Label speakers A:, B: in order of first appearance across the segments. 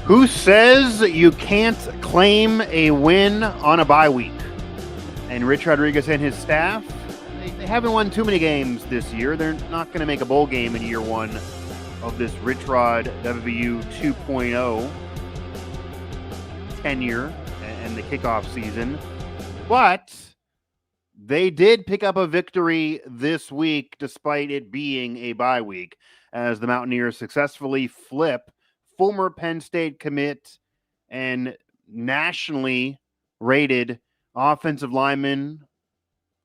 A: Who says you can't claim a win on a bye week? And Rich Rodriguez and his staff, they haven't won too many games this year. They're not going to make a bowl game in year one of this Rich Rod WVU 2.0 tenure and the kickoff season. But they did pick up a victory this week despite it being a bye week as the Mountaineers successfully flip former Penn State commit and nationally rated offensive lineman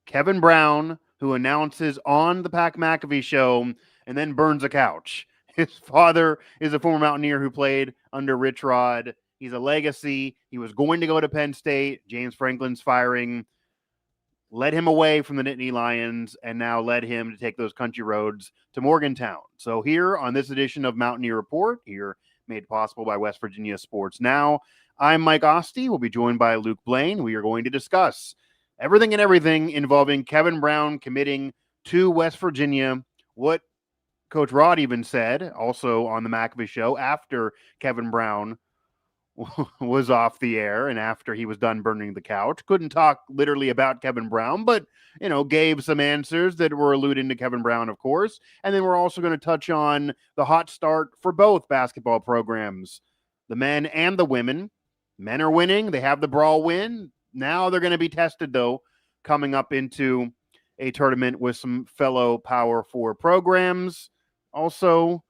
A: Kevin Brown, who announces on the Pat McAfee show and then burns a couch. His father is a former Mountaineer who played under Rich Rod. He's a legacy. He was going to go to Penn State. James Franklin's firing led him away from the Nittany Lions and now led him to take those country roads to Morgantown. So here on this edition of Mountaineer Report, here made possible by West Virginia Sports Now, I'm Mike Asti. We'll be joined by Luke Blain. We are going to discuss everything and everything involving Kevin Brown committing to West Virginia, what Coach Rod even said also on the McAfee show after Kevin Brown was off the air and after he was done burning the couch. Couldn't talk literally about Kevin Brown, but, gave some answers that were alluding to Kevin Brown, of course. And then we're also going to touch on the hot start for both basketball programs, the men and the women. Men are winning. They have the brawl win. Now they're going to be tested, though, coming up into a tournament with some fellow Power 4 programs. Also,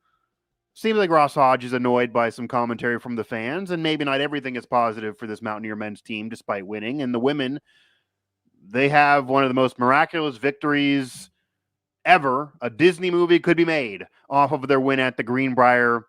A: seems like Ross Hodge is annoyed by some commentary from the fans, and maybe not everything is positive for this Mountaineer men's team despite winning. And the women, they have one of the most miraculous victories ever. A Disney movie could be made off of their win at the Greenbrier.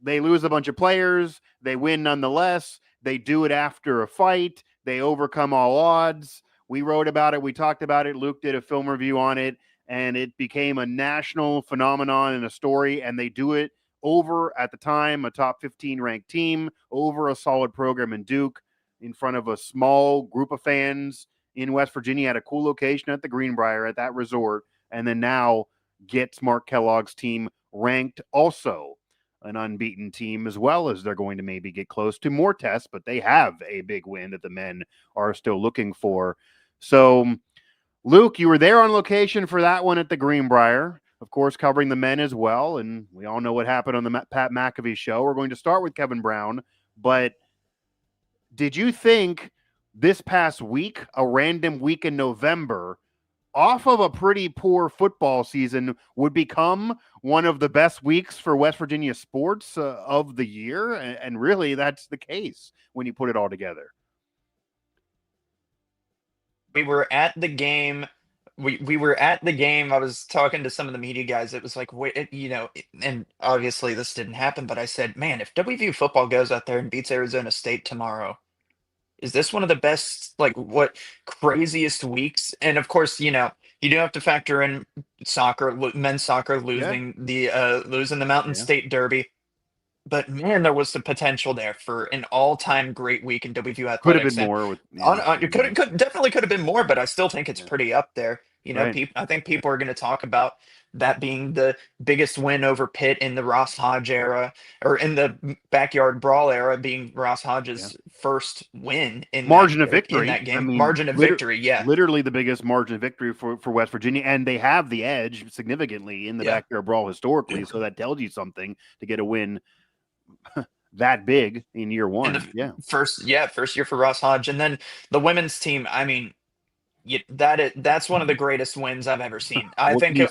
A: They lose a bunch of players. They win nonetheless. They do it after a fight. They overcome all odds. We wrote about it. We talked about it. Luke did a film review on it. And it became a national phenomenon and a story, and they do it over, at the time, a top 15 ranked team, over a solid program in Duke, in front of a small group of fans in West Virginia at a cool location at the Greenbrier, at that resort, and then now gets Mark Kellogg's team ranked also an unbeaten team, as well as they're going to maybe get close to more tests, but they have a big win that the men are still looking for. So, Luke, you were there on location for that one at the Greenbrier, of course, covering the men as well. And we all know what happened on the Pat McAfee show. We're going to start with Kevin Brown. But did you think this past week, a random week in November, off of a pretty poor football season, would become one of the best weeks for West Virginia sports of the year? And really, that's the case when you put it all together.
B: We were at the game. We were at the game. I was talking to some of the media guys. It was like, and obviously this didn't happen, but I said, man, if WVU football goes out there and beats Arizona State tomorrow, is this one of the best, craziest weeks? And of course, you do have to factor in men's soccer losing the Mountain State Derby. But man, there was the potential there for an all-time great week in WVU athletics.
A: Could have been more.
B: It definitely could have been more, but I still think it's pretty up there.
A: Right.
B: I think people are going to talk about that being the biggest win over Pitt in the Ross Hodge era, or in the backyard brawl era, being Ross Hodge's first win in
A: margin of victory
B: in that game.
A: I mean,
B: margin of victory, yeah,
A: literally the biggest margin of victory for West Virginia, and they have the edge significantly in the backyard brawl historically. So that tells you something to get a win that big in year one.
B: First year for Ross Hodge. And then the women's team, I mean, that's one of the greatest wins I've ever seen. I think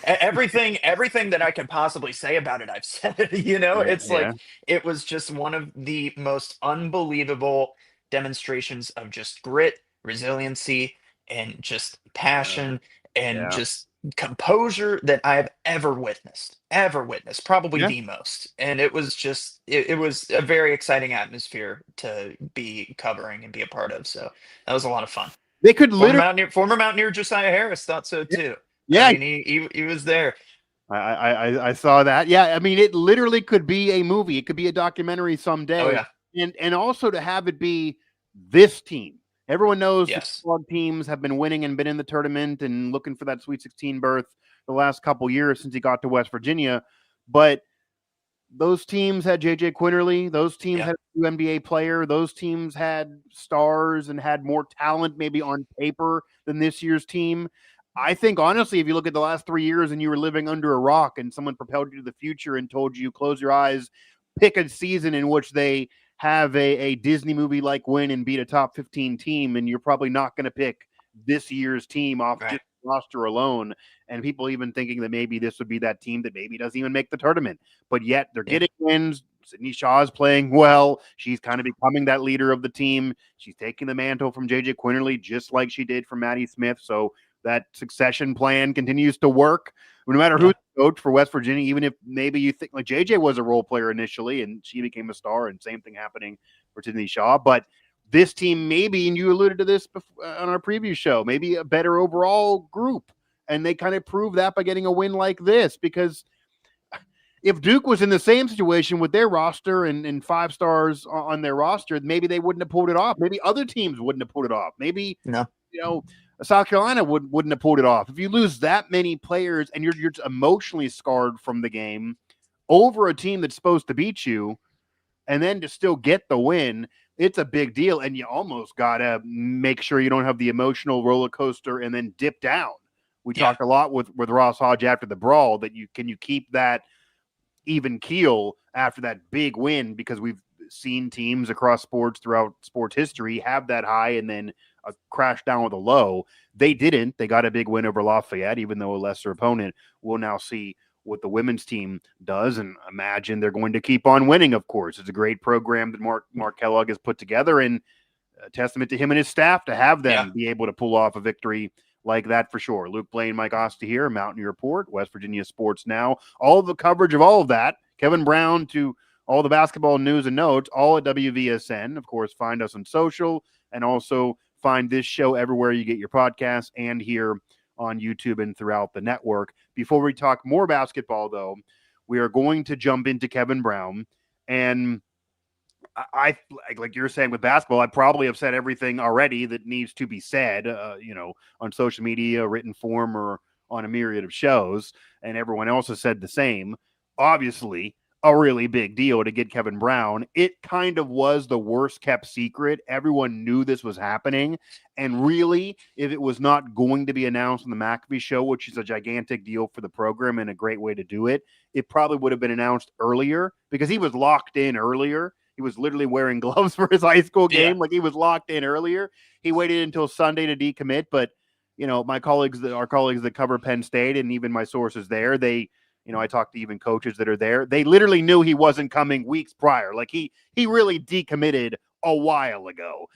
B: everything that I can possibly say about it, I've said it. It was just one of the most unbelievable demonstrations of just grit, resiliency, and just passion and just composure that I have ever witnessed, probably the most. And it was just, it was a very exciting atmosphere to be covering and be a part of. So that was a lot of fun.
A: They could literally
B: former Mountaineer Josiah Harris thought so too.
A: Yeah,
B: I mean, he was there.
A: I saw that. Yeah, I mean, it literally could be a movie. It could be a documentary someday.
B: Oh yeah,
A: and also to have it be this team. Everyone knows the Kellogg teams have been winning and been in the tournament and looking for that Sweet 16 berth the last couple years since he got to West Virginia. But those teams had JJ Quinterly. Those teams
B: Yeah.
A: had a NBA player. Those teams had stars and had more talent maybe on paper than this year's team. I think, honestly, if you look at the last 3 years and you were living under a rock and someone propelled you to the future and told you, close your eyes, pick a season in which they have a Disney movie like win and beat a top 15 team, and you're probably not going to pick this year's team off
B: Right.
A: just roster alone. And people even thinking that maybe this would be that team that maybe doesn't even make the tournament, but yet they're
B: Yeah.
A: getting wins. Sydney Shaw's playing well. She's kind of becoming that leader of the team. She's taking the mantle from JJ Quinterly, just like she did from Maddie Smith. So that succession plan continues to work. No matter who's coach for West Virginia, even if maybe you think like JJ was a role player initially and she became a star, and same thing happening for Sydney Shaw. But this team, maybe, and you alluded to this on our preview show, maybe a better overall group. And they kind of prove that by getting a win like this, because if Duke was in the same situation with their roster and 5 stars on their roster, maybe they wouldn't have pulled it off. Maybe other teams wouldn't have pulled it off. Maybe, South Carolina wouldn't have pulled it off. If you lose that many players and you're just emotionally scarred from the game over a team that's supposed to beat you, and then to still get the win, it's a big deal. And you almost got to make sure you don't have the emotional roller coaster and then dip down. We talked a lot with Ross Hodge after the brawl that you keep that even keel after that big win, because we've seen teams across sports throughout sports history have that high and then a crash down with a low. They didn't. They got a big win over Lafayette, even though a lesser opponent. We'll now see what the women's team does, and imagine they're going to keep on winning, of course. It's a great program that Mark Kellogg has put together, and a testament to him and his staff to have them be able to pull off a victory like that for sure. Luke Blain, Mike Asti here, Mountaineer Report, West Virginia Sports Now. All the coverage of all of that, Kevin Brown to all the basketball news and notes, all at WVSN. Of course, find us on social, and also find this show everywhere you get your podcasts and here on YouTube and throughout the network. Before we talk more basketball, though, we are going to jump into Kevin Brown. And I like you're saying with basketball, I probably have said everything already that needs to be said, on social media, written form, or on a myriad of shows, and everyone else has said the same. Obviously, a really big deal to get Kevin Brown. It kind of was the worst kept secret. Everyone knew this was happening, and really, if it was not going to be announced on the McAfee show, which is a gigantic deal for the program and a great way to do it, it probably would have been announced earlier, because he was locked in earlier. He was literally wearing gloves for his high school game. Like, he was locked in earlier. He waited until Sunday to decommit. But, our colleagues that cover Penn State, and even my sources there, they, I talked to even coaches that are there. They literally knew he wasn't coming weeks prior. Like, he really decommitted a while ago.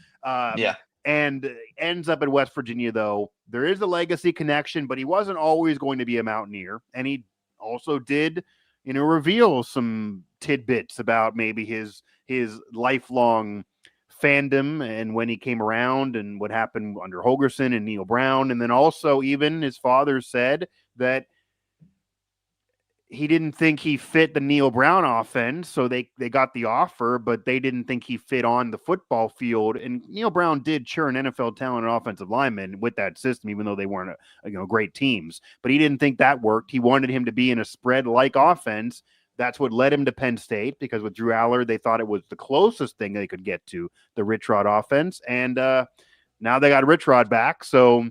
A: And ends up at West Virginia, though. There is a legacy connection, but he wasn't always going to be a Mountaineer. And he also did, reveal some tidbits about maybe his lifelong fandom and when he came around and what happened under Holgerson and Neil Brown. And then also, even his father said that he didn't think he fit the Neil Brown offense. So they got the offer, but they didn't think he fit on the football field. And Neil Brown did churn NFL talent and offensive linemen with that system, even though they weren't great teams. But he didn't think that worked. He wanted him to be in a spread-like offense. That's what led him to Penn State, because with Drew Allard, they thought it was the closest thing they could get to the Rich Rod offense. And now they got Rich Rod back. So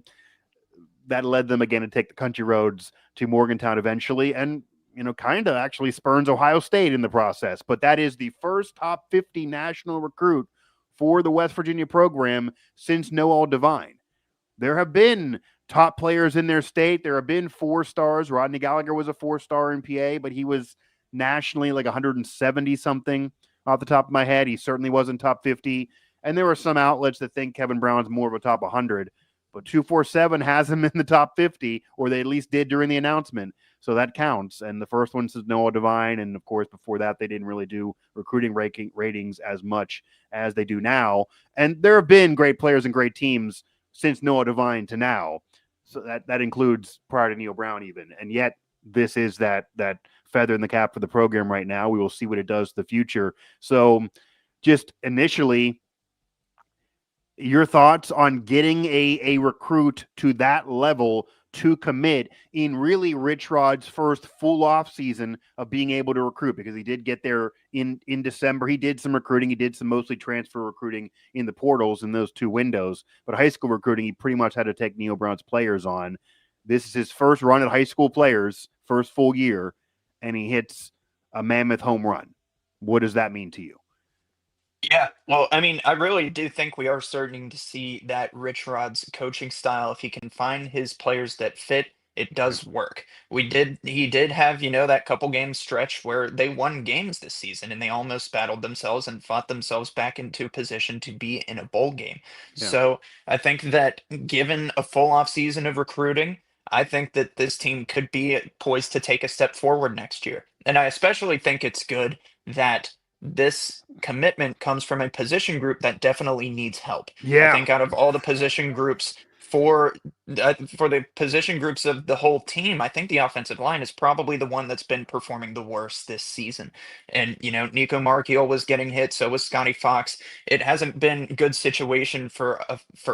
A: that led them again to take the country roads to Morgantown eventually. And, kind of actually spurns Ohio State in the process. But that is the first top 50 national recruit for the West Virginia program since Noel Devine. There have been top players in their state. There have been 4 stars. Rodney Gallagher was a 4-star in PA, but he was nationally like 170 something off the top of my head. He certainly wasn't top 50. And there were some outlets that think Kevin Brown's more of a top 100, but 247 has him in the top 50, or they at least did during the announcement. So that counts. And the first one says Noah Devine. And of course, before that, they didn't really do recruiting ratings as much as they do now. And there have been great players and great teams since Noah Devine to now. So that includes prior to Neil Brown even. And yet this is that feather in the cap for the program right now. We will see what it does to the future. So just initially, Your thoughts on getting a recruit to that level to commit in really Rich Rod's first full off season of being able to recruit, because he did get there in December. He did some recruiting. He did some mostly transfer recruiting in the portals in those 2 windows. But high school recruiting, he pretty much had to take Neil Brown's players on. This is his first run at high school players, first full year, and he hits a mammoth home run. What does that mean to you?
B: Yeah, well, I mean, I really do think we are starting to see that Rich Rod's coaching style, if he can find his players that fit, it does work. He did have, that couple game stretch where they won games this season and they almost battled themselves and fought themselves back into position to be in a bowl game.
A: Yeah.
B: So I think that given a full off season of recruiting, I think that this team could be poised to take a step forward next year. And I especially think it's good that this commitment comes from a position group that definitely needs help. I
A: Yeah.
B: think out of all the position groups for the position groups of the whole team, I think the offensive line is probably the one that's been performing the worst this season. And Nico Marchiol was getting hit, so was Scotty Fox. It hasn't been a good situation for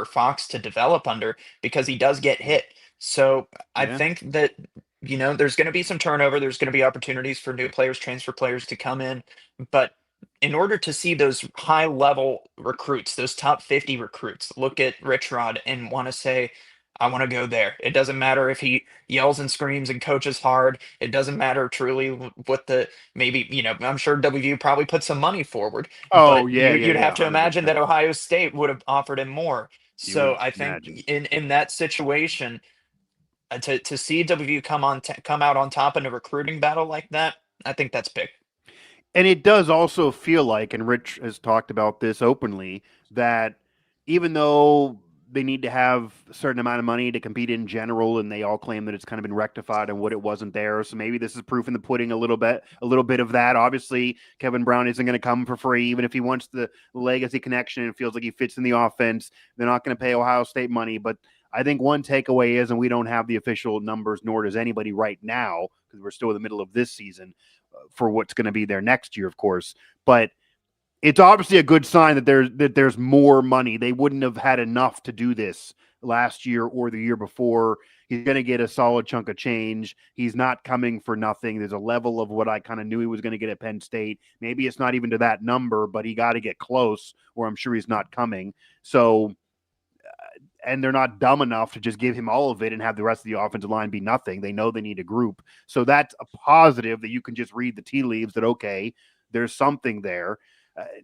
B: Fox to develop under because he does get hit. So I
A: Yeah.
B: think that there's going to be some turnover. There's going to be opportunities for new players, transfer players to come in. But in order to see those high level recruits, those top 50 recruits, look at Rich Rod and want to say, I want to go there. It doesn't matter if he yells and screams and coaches hard. It doesn't matter truly what maybe, I'm sure WVU probably put some money forward,
A: Oh,
B: but
A: yeah, yeah,
B: you'd
A: yeah,
B: have to imagine that
A: 100%.
B: Ohio State would have offered him more.
A: You would
B: So I think
A: imagine.
B: in that situation, to see WVU come out on top in a recruiting battle like that, I think that's big.
A: And it does also feel like, and Rich has talked about this openly, that even though they need to have a certain amount of money to compete in general, and they all claim that it's kind of been rectified and what it wasn't there. So maybe this is proof in the pudding a little bit of that. Obviously, Kevin Brown isn't going to come for free, even if he wants the legacy connection and feels like he fits in the offense. They're not going to pay Ohio State money. But I think one takeaway is, and we don't have the official numbers, nor does anybody right now, because we're still in the middle of this season, for what's going to be there next year, of course. But it's obviously a good sign that there's more money. They wouldn't have had enough to do this last year or the year before. He's going to get a solid chunk of change. He's not coming for nothing. There's a level of what I kind of knew he was going to get at Penn State. Maybe it's not even to that number, but he got to get close, or I'm sure he's not coming. So, and they're not dumb enough to just give him all of it and have the rest of the offensive line be nothing. They know they need a group. So that's a positive that you can just read the tea leaves that, okay, there's something there.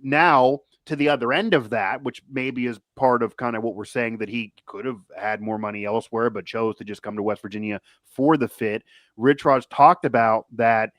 A: Now, to the other end of that, which maybe is part of kind of what we're saying, that he could have had more money elsewhere, but chose to just come to West Virginia for the fit. Rich Rod's talked about that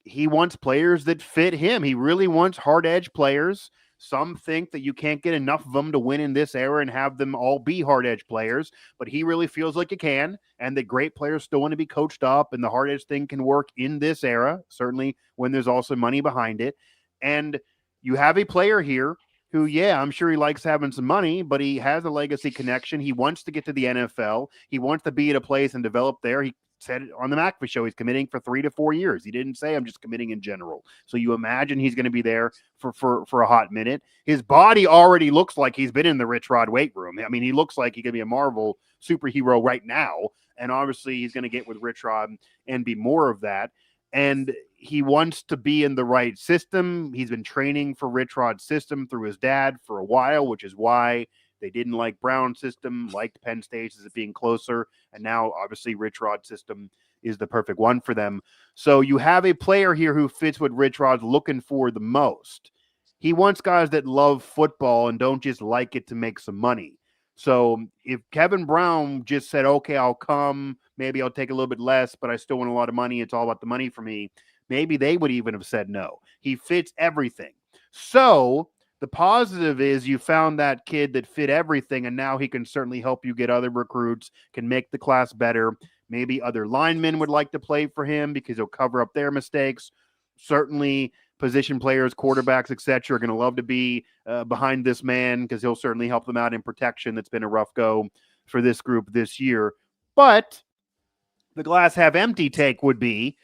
A: he wants players that fit him. He really wants hard edge players. Some think that you can't get enough of them to win in this era and have them all be hard edge players, but he really feels like you can, and that great players still want to be coached up, and the hard edge thing can work in this era, certainly when there's also money behind it. And you have a player here who, yeah, I'm sure he likes having some money, but he has a legacy connection. He wants to get to the NFL. He wants to be at a place and develop there. He said on the McAfee show he's committing for 3 to 4 years. He didn't say I'm just committing in general. So you imagine he's going to be there for a hot minute. His body already looks like he's been in the Rich Rod weight room. I mean, he looks like he could be a Marvel superhero right now. And obviously he's going to get with Rich Rod and be more of that. And he wants to be in the right system. He's been training for Rich Rod's system through his dad for a while, which is why they didn't like Brown's system, liked Penn State's as it being closer. And now, obviously, Rich Rod's system is the perfect one for them. So you have a player here who fits what Rich Rod's looking for the most. He wants guys that love football and don't just like it to make some money. So if Kevin Brown just said, okay, I'll come, maybe I'll take a little bit less, but I still want a lot of money, it's all about the money for me, maybe they would even have said no. He fits everything. So the positive is you found that kid that fit everything, and now he can certainly help you get other recruits, can make the class better. Maybe other linemen would like to play for him because he'll cover up their mistakes. Certainly position players, quarterbacks, etc., are going to love to be behind this man because he'll certainly help them out in protection. That's been a rough go for this group this year. But the glass half empty take would be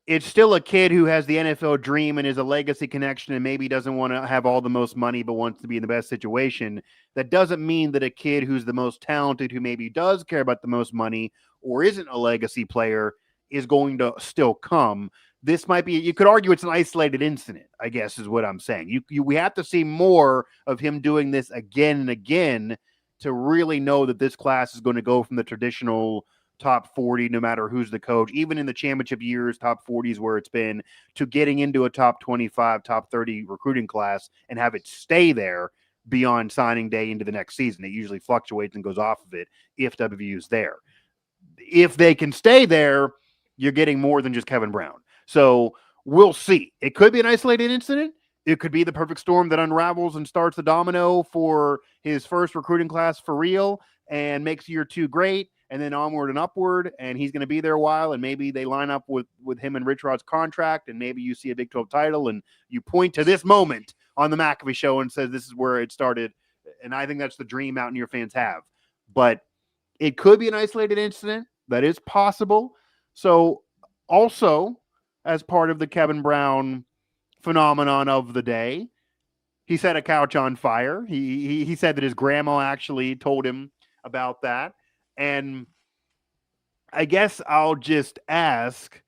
A: it's still a kid who has the NFL dream and is a legacy connection and maybe doesn't want to have all the most money but wants to be in the best situation. That doesn't mean that a kid who's the most talented, who maybe does care about the most money or isn't a legacy player, is going to still come. This might be, you could argue it's an isolated incident, I guess is what I'm saying. We have to see more of him doing this again and again to really know that this class is going to go from the traditional top 40, no matter who's the coach, even in the championship years, top 40s where it's been, to getting into a top 25, top 30 recruiting class and have it stay there beyond signing day into the next season. It usually fluctuates and goes off of it if WVU is there. If they can stay there, you're getting more than just Kevin Brown. So we'll see. It could be an isolated incident. It could be the perfect storm that unravels and starts the domino for his first recruiting class for real and makes year two great, and then onward and upward, and he's going to be there a while, and maybe they line up with him and Rich Rod's contract, and maybe you see a Big 12 title, and you point to this moment on the McAfee show and says this is where it started, and I think that's the dream Mountaineer fans have. But it could be an isolated incident. That is possible. So also, as part of the Kevin Brown phenomenon of the day, he set a couch on fire. He said that his grandma actually told him about that. And I guess I'll just ask,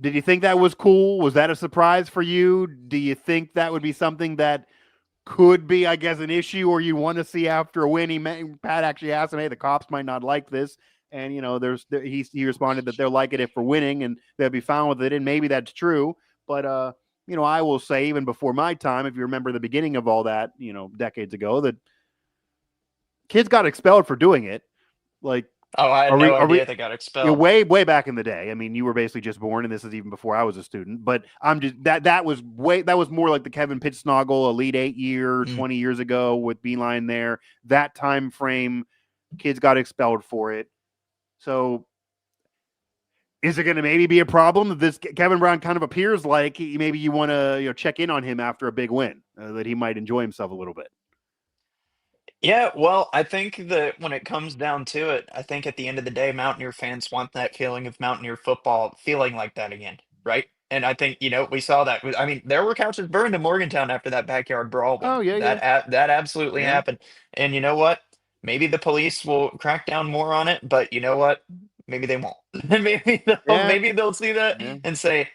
A: did you think that was cool? Was that a surprise for you? Do you think that would be something that could be, I guess, an issue, or you want to see after a win? Pat actually asked him, hey, the cops might not like this. And, he responded that they'll like it if we're winning and they'll be fine with it. And maybe that's true. But, I will say, even before my time, if you remember the beginning of all that, decades ago, that kids got expelled for doing it. Like,
B: oh, I had no idea they got expelled.
A: Way back in the day. I mean, you were basically just born, and this is even before I was a student. But I'm just that was more like the Kevin Pittsnoggle Elite 8 year, 20 years ago with Beeline there. That time frame, kids got expelled for it. So is it going to maybe be a problem that this Kevin Brown kind of appears like maybe you want to check in on him after a big win, that he might enjoy himself a little bit?
B: Yeah, well, I think that when it comes down to it, I think at the end of the day, Mountaineer fans want that feeling of Mountaineer football feeling like that again, right? And I think, we saw that. I mean, there were couches burned in Morgantown after that backyard brawl win.
A: Oh, yeah, yeah.
B: That absolutely
A: Yeah.
B: happened. And you know what? Maybe the police will crack down more on it, but you know what? Maybe they won't. Maybe they'll see that and say,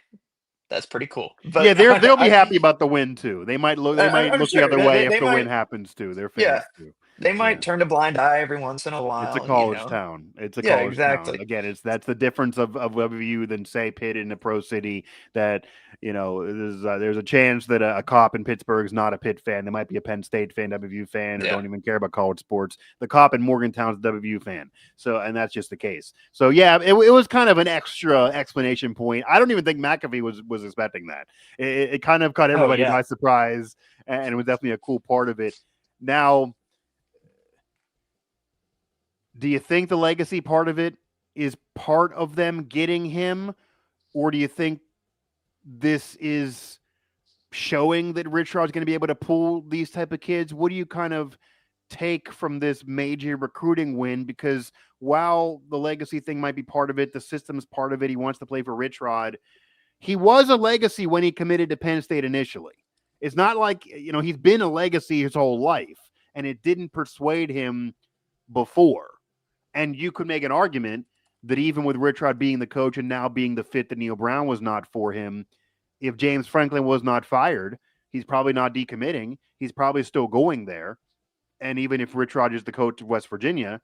B: that's pretty cool. But
A: yeah, they'll be happy about the win too. They might look the other way if the win happens too. They're fans too.
B: They might turn a blind eye every once in a while.
A: It's a college town. It's a college town. Again, that's the difference of WVU than say Pitt in a pro city. That there's a chance that a cop in Pittsburgh is not a Pitt fan. They might be a Penn State fan, WVU fan, or don't even care about college sports. The cop in Morgantown's a WVU fan. So, and that's just the case. So yeah, it was kind of an extra explanation point. I don't even think McAfee was expecting that. It kind of caught everybody by surprise, and it was definitely a cool part of it. Now, do you think the legacy part of it is part of them getting him, or do you think this is showing that Rich Rod's going to be able to pull these type of kids? What do you kind of take from this major recruiting win? Because while the legacy thing might be part of it, the system's part of it. He wants to play for Rich Rod. He was a legacy when he committed to Penn State initially. It's not like, he's been a legacy his whole life, and it didn't persuade him before. And you could make an argument that even with Rich Rod being the coach and now being the fit that Neil Brown was not for him, if James Franklin was not fired, he's probably not decommitting. He's probably still going there. And even if Rich Rod is the coach of West Virginia,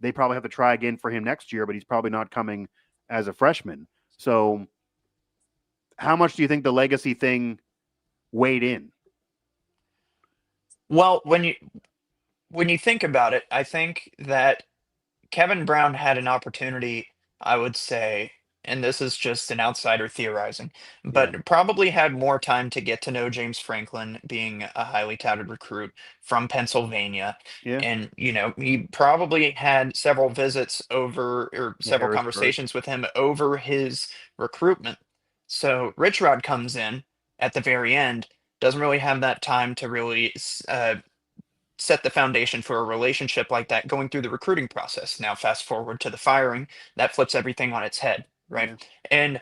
A: they probably have to try again for him next year, but he's probably not coming as a freshman. So how much do you think the legacy thing weighed in?
B: Well, when you think about it, I think that Kevin Brown had an opportunity, I would say, and this is just an outsider theorizing, but probably had more time to get to know James Franklin, being a highly touted recruit from Pennsylvania.
A: Yeah.
B: And, he probably had several visits over, or several conversations with him over his recruitment. So Rich Rod comes in at the very end, doesn't really have that time to really set the foundation for a relationship like that going through the recruiting process. Now, fast forward to the firing, that flips everything on its head. right?
A: Yeah.
B: And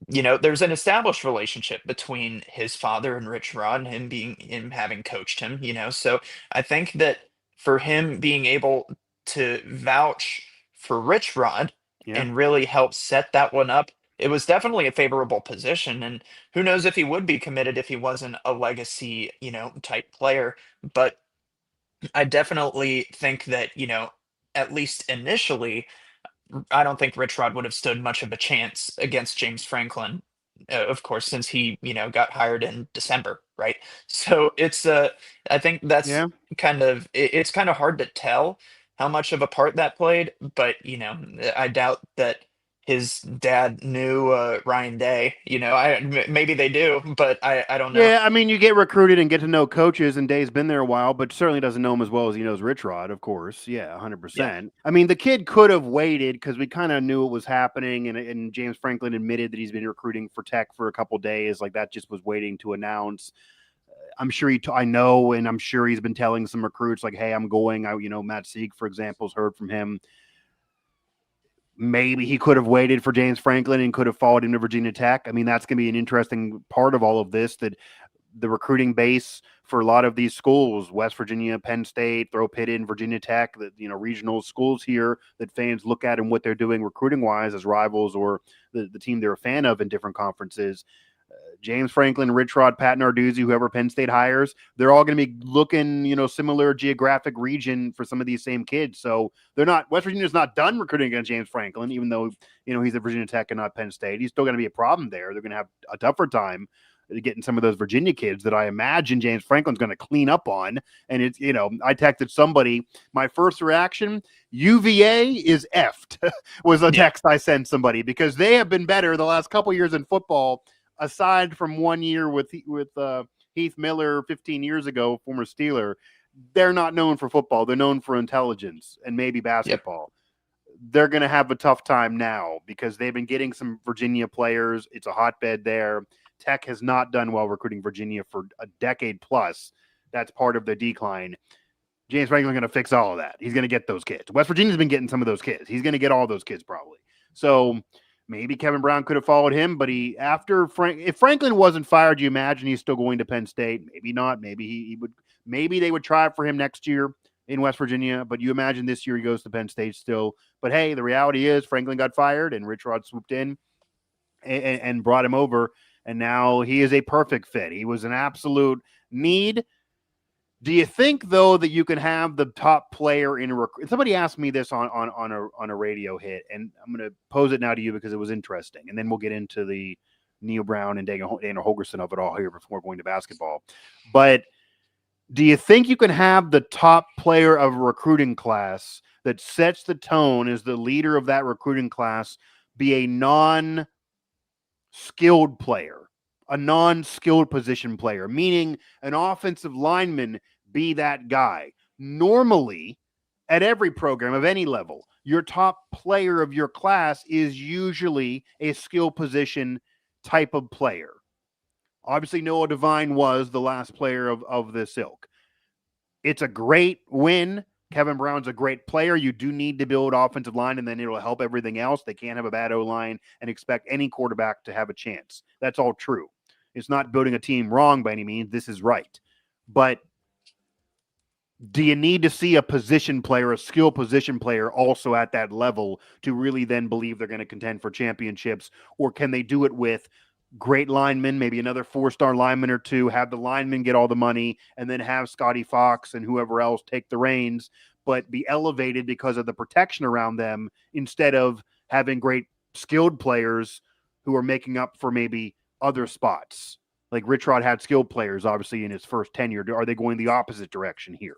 B: there's an established relationship between his father and Rich Rod, and him having coached him, So I think that for him being able to vouch for Rich Rod
A: Yeah.
B: and really help set that one up, it was definitely a favorable position. And who knows if he would be committed if he wasn't a legacy, type player. But I definitely think that, at least initially, I don't think Rich Rod would have stood much of a chance against James Franklin, of course, since he, got hired in December, right? So I think that's
A: Yeah.
B: it's kind of hard to tell how much of a part that played, but I doubt that his dad knew Ryan Day. Maybe they do, but I don't know.
A: Yeah, I mean, you get recruited and get to know coaches, and Day's been there a while, but certainly doesn't know him as well as he knows Rich Rod, of course. Yeah,
B: Yeah,
A: 100%. I mean, the kid could have waited because we kind of knew it was happening, and James Franklin admitted that he's been recruiting for Tech for a couple days. Like, that just was waiting to announce. I'm sure I know, and I'm sure he's been telling some recruits, like, hey, I'm going. Matt Sieg, for example, has heard from him. Maybe he could have waited for James Franklin and could have followed him to Virginia Tech. I mean, that's going to be an interesting part of all of this, that the recruiting base for a lot of these schools, West Virginia, Penn State, throw Pitt in, Virginia Tech, that regional schools here that fans look at and what they're doing recruiting wise as rivals or the team they're a fan of in different conferences. James Franklin, Rich Rod, Pat Narduzzi, whoever Penn State hires, they're all going to be looking, similar geographic region for some of these same kids. So West Virginia's not done recruiting against James Franklin, even though, he's at Virginia Tech and not Penn State. He's still going to be a problem there. They're going to have a tougher time getting some of those Virginia kids that I imagine James Franklin's going to clean up on. And it's, I texted somebody, my first reaction, UVA is effed, was a
B: yeah,
A: text I sent somebody, because they have been better the last couple years in football, aside from 1 year with Heath Miller 15 years ago, former Steeler. They're not known for football. They're known for intelligence and maybe
B: yep.
A: basketball. They're going to have a tough time now because they've been getting some Virginia players. It's a hotbed there. Tech has not done well recruiting Virginia for a decade plus. That's part of the decline. James Franklin's going to fix all of that. He's going to get those kids. West Virginia's been getting some of those kids. He's going to get all those kids probably. So maybe Kevin Brown could have followed him, but if Franklin wasn't fired, you imagine he's still going to Penn State? Maybe not. Maybe he would. Maybe they would try for him next year in West Virginia, but you imagine this year he goes to Penn State still. But hey, the reality is Franklin got fired and Rich Rod swooped in and brought him over, and now he is a perfect fit. He was an absolute need. Do you think, though, that you can have the top player in somebody asked me this on a radio hit, and I'm going to pose it now to you because it was interesting, and then we'll get into the Neil Brown and Dana Holgerson of it all here before going to basketball. But do you think you can have the top player of a recruiting class that sets the tone as the leader of that recruiting class be a non-skilled player, a non-skilled position player, meaning an offensive lineman be that guy? Normally, at every program of any level, your top player of your class is usually a skill position type of player. Obviously, Noah Devine was the last player of this ilk. It's a great win. Kevin Brown's a great player. You do need to build offensive line, and then it'll help everything else. They can't have a bad O-line and expect any quarterback to have a chance. That's all true. It's not building a team wrong by any means. This is right. But do you need to see a position player, a skill position player also at that level to really then believe they're going to contend for championships? Or can they do it with great linemen, maybe another 4-star lineman or two, have the linemen get all the money, and then have Scotty Fox and whoever else take the reins, but be elevated because of the protection around them instead of having great skilled players who are making up for maybe other spots? Like Rich Rod had skilled players, obviously, in his first tenure. Are they going the opposite direction here?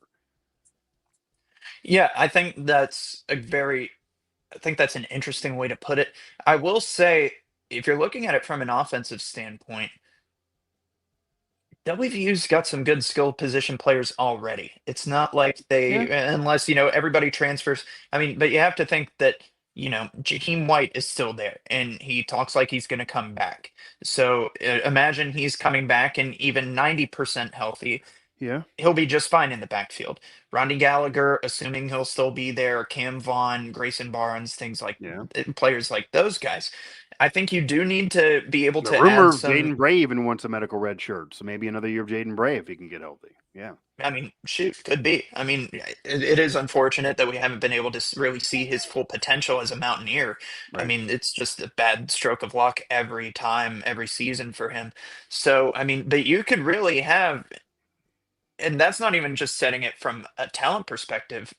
B: Yeah, I think that's an interesting way to put it. I will say, if you're looking at it from an offensive standpoint, WVU's got some good skill position players already. It's not like
A: Yeah.
B: unless, everybody transfers. I mean, but you have to think that, Jaheim White is still there and he talks like he's going to come back. So imagine he's coming back and even 90% healthy.
A: Yeah.
B: He'll be just fine in the backfield. Ronnie Gallagher, assuming he'll still be there, Cam Vaughn, Grayson Barnes,
A: Yeah.
B: players like those guys. I think you do need to be able
A: The
B: to add
A: rumor,
B: some.
A: Jaden Bray even wants a medical red shirt, so maybe another year of Jaden Bray if he can get healthy. Yeah.
B: I mean, shoot, could be. I mean, it is unfortunate that we haven't been able to really see his full potential as a Mountaineer. I
A: Right.
B: mean, it's just a bad stroke of luck every time, every season for him. So, I mean, but you could really have, and that's not even just setting it from a talent perspective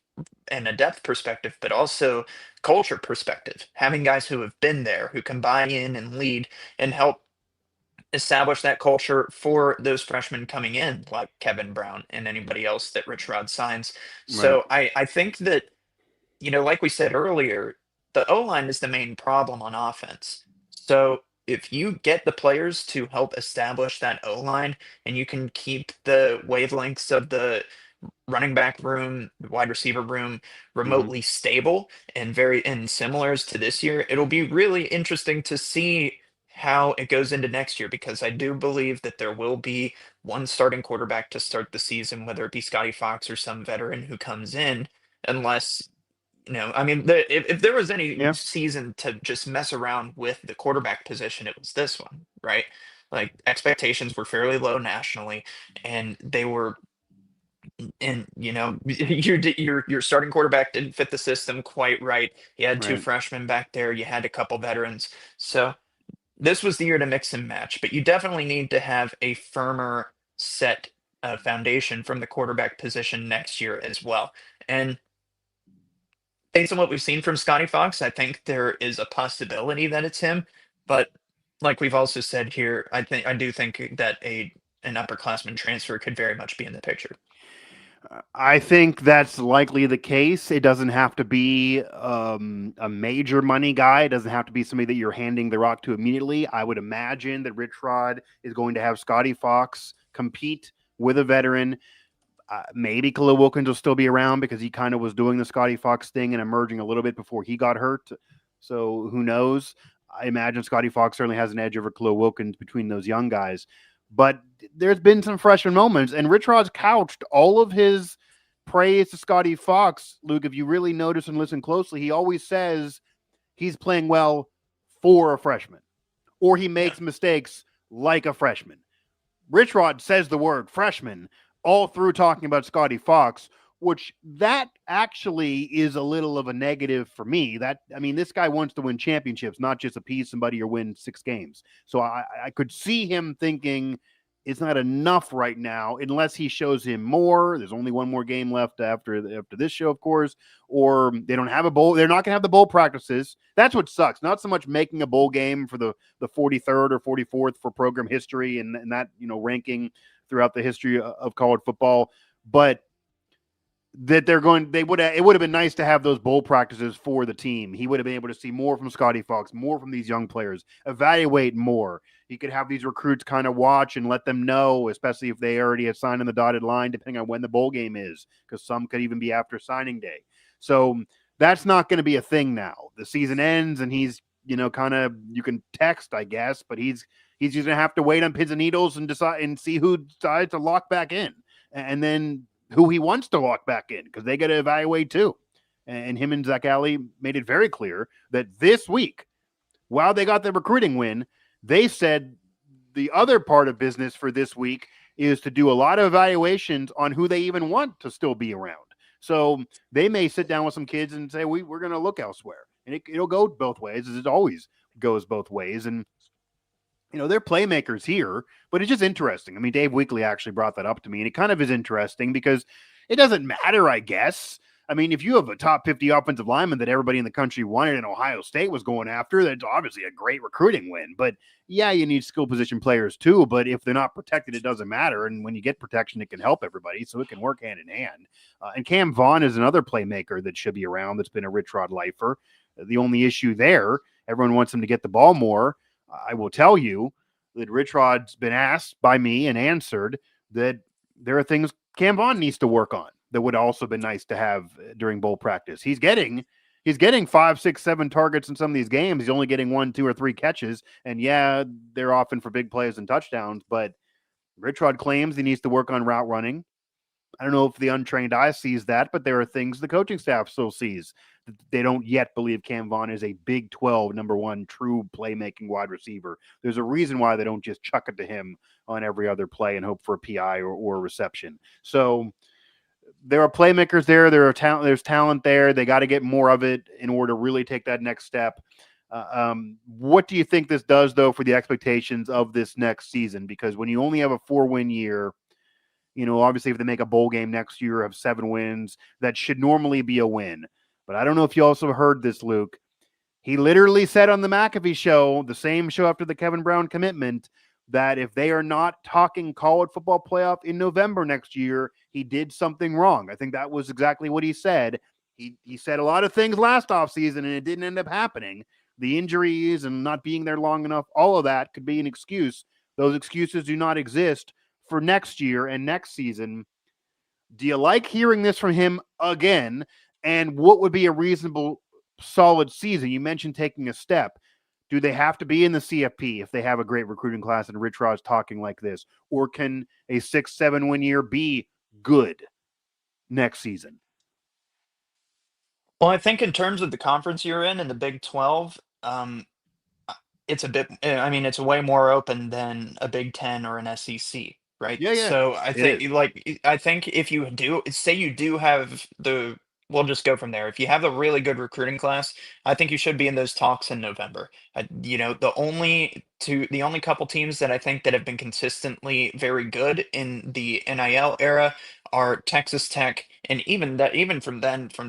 B: and a depth perspective, but also culture perspective. Having guys who have been there, who can buy in and lead and help establish that culture for those freshmen coming in, like Kevin Brown and anybody else that Rich Rod signs.
A: Right.
B: So I think that, like we said earlier, the O line is the main problem on offense. So if you get the players to help establish that O line and you can keep the wavelengths of the running back room, wide receiver room
A: Mm-hmm.
B: remotely stable and and similar as to this year, it'll be really interesting to see how it goes into next year because I do believe that there will be one starting quarterback to start the season, whether it be Scotty Fox or some veteran who comes in, unless I mean, if there was any
A: Yeah.
B: season to just mess around with the quarterback position, it was this one, right? Like expectations were fairly low nationally, and they were and your starting quarterback didn't fit the system quite right. You had two
A: Right.
B: freshmen back there. You had a couple veterans. So this was the year to mix and match. But you definitely need to have a firmer set foundation from the quarterback position next year as well. And based on what we've seen from Scotty Fox, I think there is a possibility that it's him. But like we've also said here, I do think that an upperclassman transfer could very much be in the picture.
A: I think that's likely the case. It doesn't have to be a major money guy. It doesn't have to be somebody that you're handing the rock to immediately. I would imagine that Rich Rod is going to have Scotty Fox compete with a veteran. Maybe Khalil Wilkins will still be around because he kind of was doing the Scotty Fox thing and emerging a little bit before he got hurt. So who knows? I imagine Scotty Fox certainly has an edge over Khalil Wilkins between those young guys. But there's been some freshman moments, and Rich Rod's couched all of his praise to Scotty Fox. Luke, if you really notice and listen closely, he always says he's playing well for a freshman, or he
B: Yeah.
A: makes mistakes like a freshman. Rich Rod says the word freshman all through talking about Scotty Fox, which that actually is a little of a negative for me. This guy wants to win championships, not just appease somebody or win 6 games. So I could see him thinking it's not enough right now unless he shows him more. There's only one more game left after this show, of course, or they don't have a bowl. They're not going to have the bowl practices. That's what sucks. Not so much making a bowl game for the 43rd or 44th for program history and that, ranking throughout the history of college football, but that it would have been nice to have those bowl practices for the team. He would have been able to see more from Scotty Fox, more from these young players, evaluate more. He could have these recruits kind of watch and let them know, especially if they already have signed on the dotted line, depending on when the bowl game is, because some could even be after signing day. So that's not going to be a thing now. The season ends and he's, kind of, you can text, I guess, but he's just going to have to wait on pins and needles and decide and see who decides to lock back in. And then who he wants to lock back in, because they got to evaluate too. And him and Zach Alley made it very clear that this week, while they got the recruiting win, they said the other part of business for this week is to do a lot of evaluations on who they even want to still be around. So they may sit down with some kids and say, we're going to look elsewhere. And it'll go both ways, as it always goes both ways. And they're playmakers here, but it's just interesting. I mean, Dave Weekly actually brought that up to me, and it kind of is interesting because it doesn't matter, I guess. I mean, if you have a top 50 offensive lineman that everybody in the country wanted and Ohio State was going after, that's obviously a great recruiting win. But yeah, you need skill position players too. But if they're not protected, it doesn't matter. And when you get protection, it can help everybody. So it can work hand in hand. And Cam Vaughn is another playmaker that should be around that's been a Rich Rod lifer. The only issue there, everyone wants him to get the ball more. I will tell you that Rich Rod's been asked by me and answered that there are things Cam Vaughn needs to work on that would also been nice to have during bowl practice. He's getting 5, 6, 7 targets in some of these games. He's only getting 1, 2, or 3 catches. And yeah, they're often for big plays and touchdowns, but Rich Rod claims he needs to work on route running. I don't know if the untrained eye sees that, but there are things the coaching staff still sees. They don't yet believe Cam Vaughn is a Big 12 number one true playmaking wide receiver. There's a reason why they don't just chuck it to him on every other play and hope for a PI or a reception. So there are playmakers there. There's talent there. They got to get more of it in order to really take that next step. What do you think this does, though, for the expectations of this next season? Because when you only have a 4-win year, obviously if they make a bowl game next year, have 7 wins, that should normally be a win. But I don't know if you also heard this, Luke. He literally said on the McAfee show, the same show after the Kevin Brown commitment, that if they are not talking college football playoff in November next year, he did something wrong. I think that was exactly what he said. He said a lot of things last offseason, and it didn't end up happening. The injuries and not being there long enough, all of that could be an excuse. Those excuses do not exist for next year and next season. Do you like hearing this from him again? And what would be a reasonable, solid season? You mentioned taking a step. Do they have to be in the CFP if they have a great recruiting class and Rich Rod's talking like this? Or can a 6-7 win year be good next season?
B: Well, I think in terms of the conference you're in the Big 12, it's it's way more open than a Big 10 or an SEC, right?
A: Yeah,
B: So
A: it is.
B: I think if you do, say you do have we'll just go from there. If you have a really good recruiting class, I think you should be in those talks in November. The only couple teams that I think that have been consistently very good in the NIL era are Texas Tech, and even from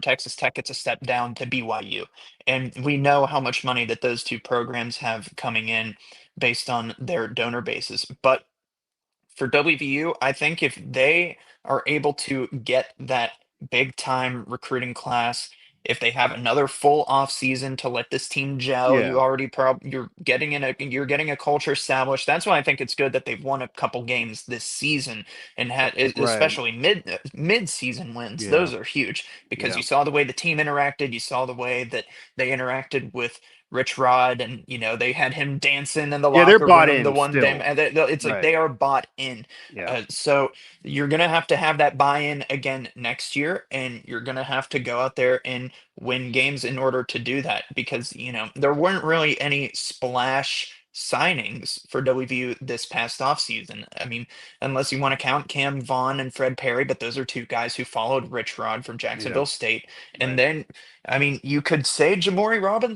B: Texas Tech, it's a step down to BYU. And we know how much money that those two programs have coming in based on their donor bases. But for WVU, I think if they are able to get that big time recruiting class, if they have another full off season to let this team gel,
A: Yeah,
B: you already you're getting a culture established. That's why I think it's good that they've won a couple games this season and had
A: right.
B: especially mid season wins.
A: Yeah,
B: Those are huge because
A: yeah.
B: you saw the way the team interacted, you saw the way that they interacted with Rich Rod, and they had him dancing in the
A: Yeah, they're
B: locker
A: bought
B: room the
A: in
B: one day,
A: still.
B: and it's like they
A: Right.
B: are bought in.
A: Yeah.
B: So you're gonna have that buy-in again next year, and you're gonna have to go out there and win games in order to do that because there weren't really any splash signings for WVU this past offseason. I mean, unless you want to count Cam Vaughn and Fred Perry, but those are two guys who followed Rich Rod from
A: Yeah.
B: Jacksonville State. And
A: Right.
B: then, I mean, you could say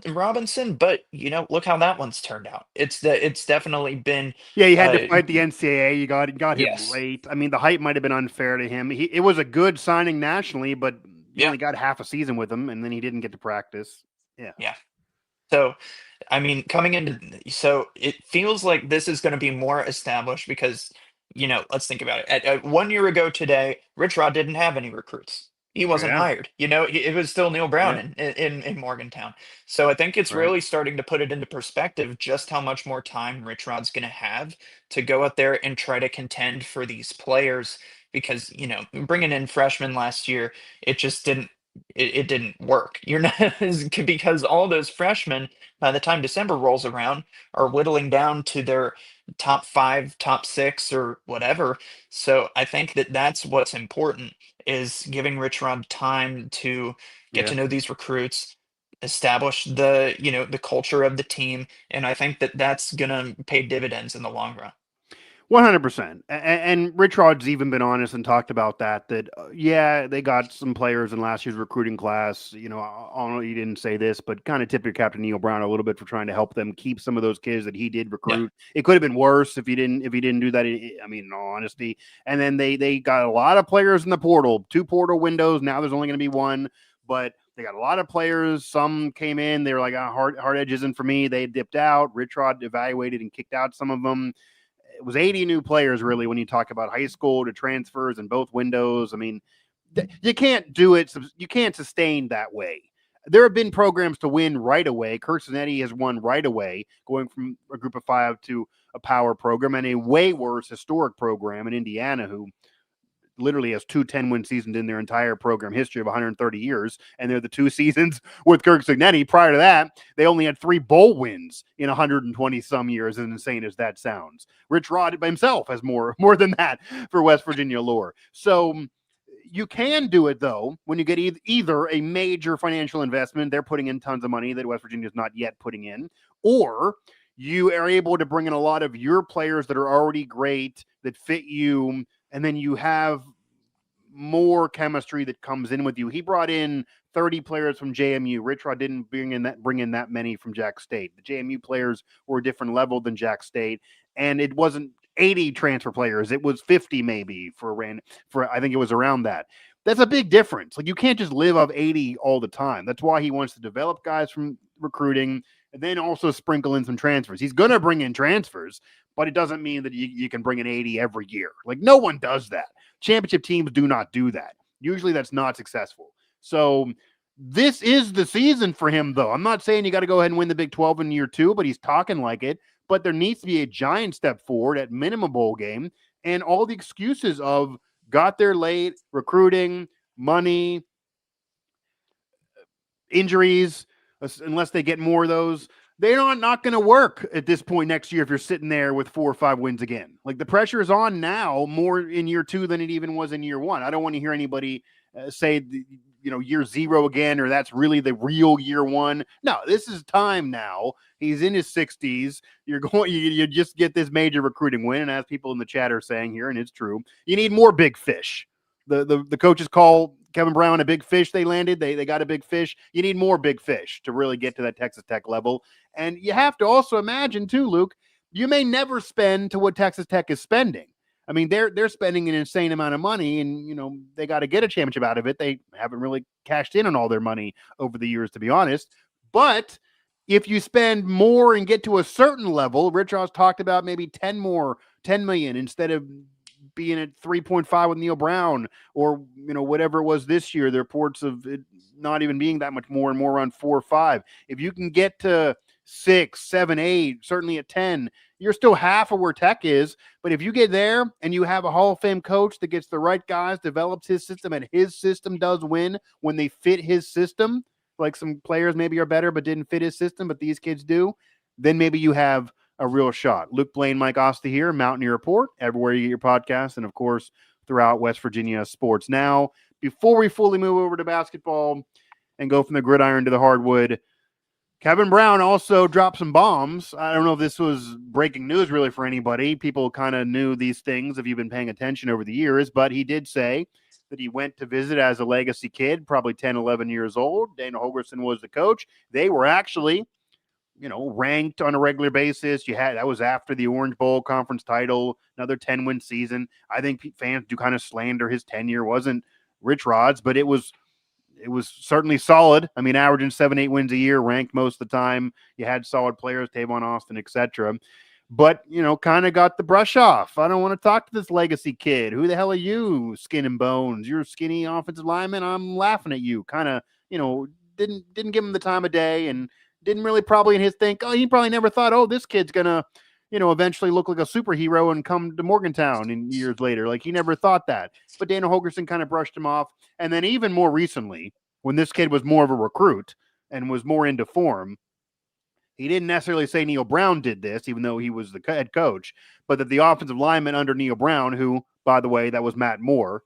B: Robinson, but look how that one's turned out. It's definitely been
A: Yeah, you had to
B: uh,
A: fight the NCAA. You got him
B: yes.
A: late. I mean, the hype might have been unfair to him. It was a good signing nationally, but you
B: Yeah.
A: only got half a season with him, and then he didn't get to practice. Yeah.
B: Yeah. So, I mean, so it feels like this is going to be more established because, let's think about it. At 1 year ago today, Rich Rod didn't have any recruits. He wasn't
A: Yeah.
B: hired. It was still Neil Brown
A: Yeah.
B: in Morgantown. So I think it's
A: Right.
B: really starting to put it into perspective just how much more time Rich Rod's going to have to go out there and try to contend for these players because, bringing in freshmen last year, it just it didn't work. You're not because all those freshmen, by the time December rolls around, are whittling down to their top 5, top 6, or whatever. So I think that that's what's important is giving Rich Rod time to get
A: Yeah.
B: to know these recruits, establish the culture of the team, and I think that that's gonna pay dividends in the long run.
A: 100%. And Rich Rod's even been honest and talked about that, yeah, they got some players in last year's recruiting class. I don't know, he didn't say this, but kind of tip your Captain Neil Brown a little bit for trying to help them keep some of those kids that he did
B: Yeah,
A: recruit. It could have been worse if he didn't do that. I mean, in all honesty. And then they got a lot of players in the portal, 2 portal windows. Now there's only going to be 1, but they got a lot of players. Some came in, they were like, hard edge isn't for me. They dipped out. Rich Rod evaluated and kicked out some of them. It was 80 new players really when you talk about high school to transfers in both windows. I mean, you can't do it. You can't sustain that way. There have been programs to win right away. Kirsten has won right away, going from a group of 5 to a power program, and a way worse historic program in Indiana who literally has 2 10-win seasons in their entire program history of 130 years, and they're the 2 seasons with Kirk Signetti. Prior to that, they only had 3 bowl wins in 120 some years, as insane as that sounds. Rich Rod himself has more than that for West Virginia lore. So You can do it though when you get either a major financial investment, they're putting in tons of money that West Virginia is not yet putting in, or you are able to bring in a lot of your players that are already great that fit you, and then you have more chemistry that comes in with you. He brought in 30 players from JMU. Rich Rod didn't bring in that many from Jack State. The JMU players were a different level than Jack State, and it wasn't 80 transfer players. It was 50 maybe for I think it was around that. That's a big difference. Like you can't just live off 80 all the time. That's why he wants to develop guys from recruiting and then also sprinkle in some transfers. He's going to bring in transfers, but it doesn't mean that you can bring in 80 every year. Like no one does that. Championship teams do not do that. Usually that's not successful. So this is the season for him, though. I'm not saying you got to go ahead and win the Big 12 in year 2, but he's talking like it. But there needs to be a giant step forward at minimum bowl game. And all the excuses of got there late, recruiting, money, injuries, unless they get more of those, they're not going to work at this point next year if you're sitting there with 4 or 5 wins again. Like the pressure is on now more in year 2 than it even was in year 1. I don't want to hear anybody say, year 0 again, or that's really the real year 1. No, this is time now. He's in his 60s. You just get this major recruiting win. And as people in the chat are saying here, and it's true, you need more big fish. The coaches call Kevin Brown a big fish they landed. They got a big fish. You need more big fish to really get to that Texas Tech level. And you have to also imagine too, Luke, you may never spend to what Texas Tech is spending. I mean, they're spending an insane amount of money, and they got to get a championship out of it. They haven't really cashed in on all their money over the years, to be honest. But if you spend more and get to a certain level, Rich Ross talked about maybe 10 million instead of being at 3.5 with Neil Brown, or whatever it was this year. The reports of it not even being that much more and more around 4 or 5. If you can get to 6, 7, 8, certainly at 10, you're still half of where Tech is. But if you get there and you have a Hall of Fame coach that gets the right guys, develops his system, and his system does win when they fit his system, like some players maybe are better but didn't fit his system, but these kids do, then maybe you have a real shot. Luke Blain, Mike Asti here, Mountaineer Report, everywhere you get your podcasts, and of course throughout West Virginia sports. Now, before we fully move over to basketball and go from the gridiron to the hardwood, Kevin Brown also dropped some bombs. I don't know if this was breaking news really for anybody. People kind of knew these things if you've been paying attention over the years, but he did say that he went to visit as a legacy kid, probably 10, 11 years old. Dana Holgerson was the coach. They were actually ranked on a regular basis. That was after the Orange Bowl conference title, another 10-win season. I think fans do kind of slander his tenure. Wasn't Rich Rod's, but it was certainly solid. I mean, averaging 7, 8 wins a year, ranked most of the time. You had solid players, Tavon Austin, etc. But, kind of got the brush off. I don't want to talk to this legacy kid. Who the hell are you, skin and bones? You're a skinny offensive lineman. I'm laughing at you. Kind of, didn't give him the time of day, and didn't really probably in his think, he probably never thought, this kid's going to, eventually look like a superhero and come to Morgantown in years later. Like he never thought that. But Dana Holgerson kind of brushed him off. And then even more recently, when this kid was more of a recruit and was more into form, he didn't necessarily say Neil Brown did this, even though he was the head coach, but that the offensive lineman under Neil Brown, who, by the way, that was Matt Moore,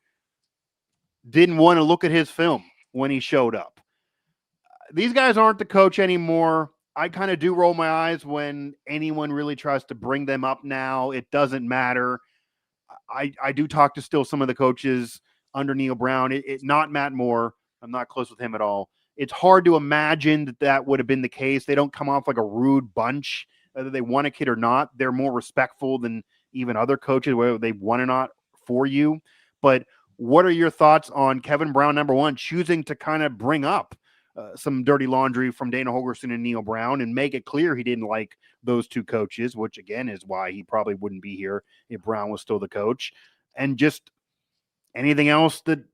A: didn't want to look at his film when he showed up. These guys aren't the coach anymore. I kind of do roll my eyes when anyone really tries to bring them up now. It doesn't matter. I do talk to still some of the coaches under Neil Brown. Not Matt Moore. I'm not close with him at all. It's hard to imagine that would have been the case. They don't come off like a rude bunch, whether they want a kid or not. They're more respectful than even other coaches, whether they want or not for you. But what are your thoughts on Kevin Brown, number one, choosing to kind of bring up some dirty laundry from Dana Holgerson and Neil Brown and make it clear he didn't like those two coaches, which again is why he probably wouldn't be here if Brown was still the coach, and just anything else that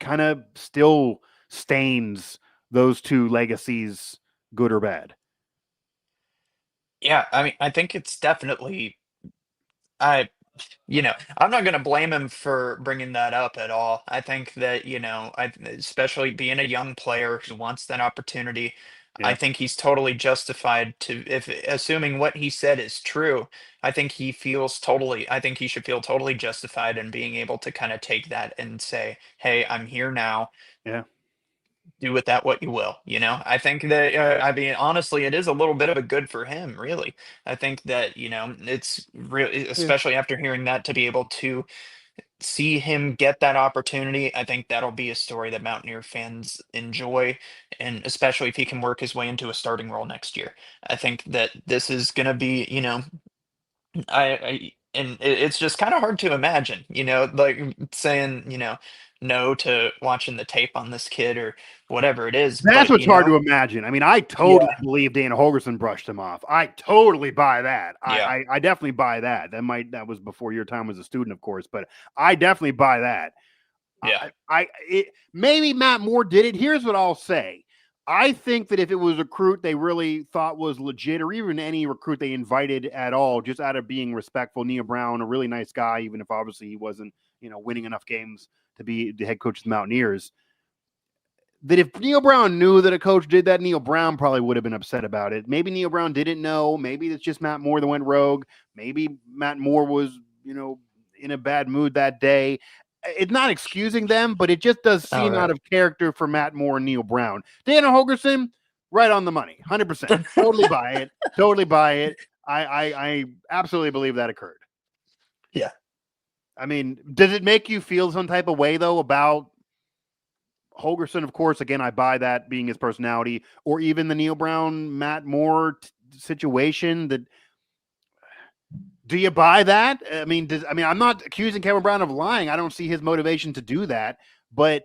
A: kind of still stains those two legacies, good or bad?
B: Yeah, I mean, I think it's definitely I I'm not going to blame him for bringing that up at all. I think that, especially being a young player who wants that opportunity, I
A: Yeah.
B: think he's totally justified to, if assuming what he said is true, I think he should feel totally justified in being able to kind of take that and say, "Hey, I'm here now.
A: Yeah.
B: Do with that what you will." I think that, I mean, honestly, it is a little bit of a good for him, really. I think that, it's real,
A: Yeah.
B: especially after hearing that, to be able to see him get that opportunity. I think that'll be a story that Mountaineer fans enjoy, and especially if he can work his way into a starting role next year. I think that this is going to be, and it's just kind of hard to imagine, like, saying, no to watching the tape on this kid or whatever it is.
A: That's
B: But,
A: what's hard to imagine. I mean, I totally
B: yeah,
A: believe Dana Holgerson brushed him off. I totally buy that.
B: yeah,
A: I definitely buy that. That was before your time as a student, of course, but I definitely buy that.
B: yeah.
A: Maybe Matt Moore did it. Here's what I'll say. I think that if it was a recruit they really thought was legit, or even any recruit they invited at all, just out of being respectful, Neil Brown, a really nice guy, even if obviously he wasn't, winning enough games to be the head coach of the Mountaineers, that if Neil Brown knew that a coach did that, Neil Brown probably would have been upset about it. Maybe Neil Brown didn't know. Maybe it's just Matt Moore that went rogue. Maybe Matt Moore was, in a bad mood that day. It's not excusing them, but it just does
B: All
A: seem out
B: right.
A: of character for Matt Moore and Neil Brown. Dana Holgerson, right on the money, 100%. Totally buy it. Totally buy it. I absolutely believe that occurred.
B: Yeah.
A: I mean, does it make you feel some type of way, though, about Holgerson? Of course, again, I buy that being his personality, or even the Neil Brown, Matt Moore situation. Do you buy that? I mean, I'm not accusing Kevin Brown of lying. I don't see his motivation to do that, but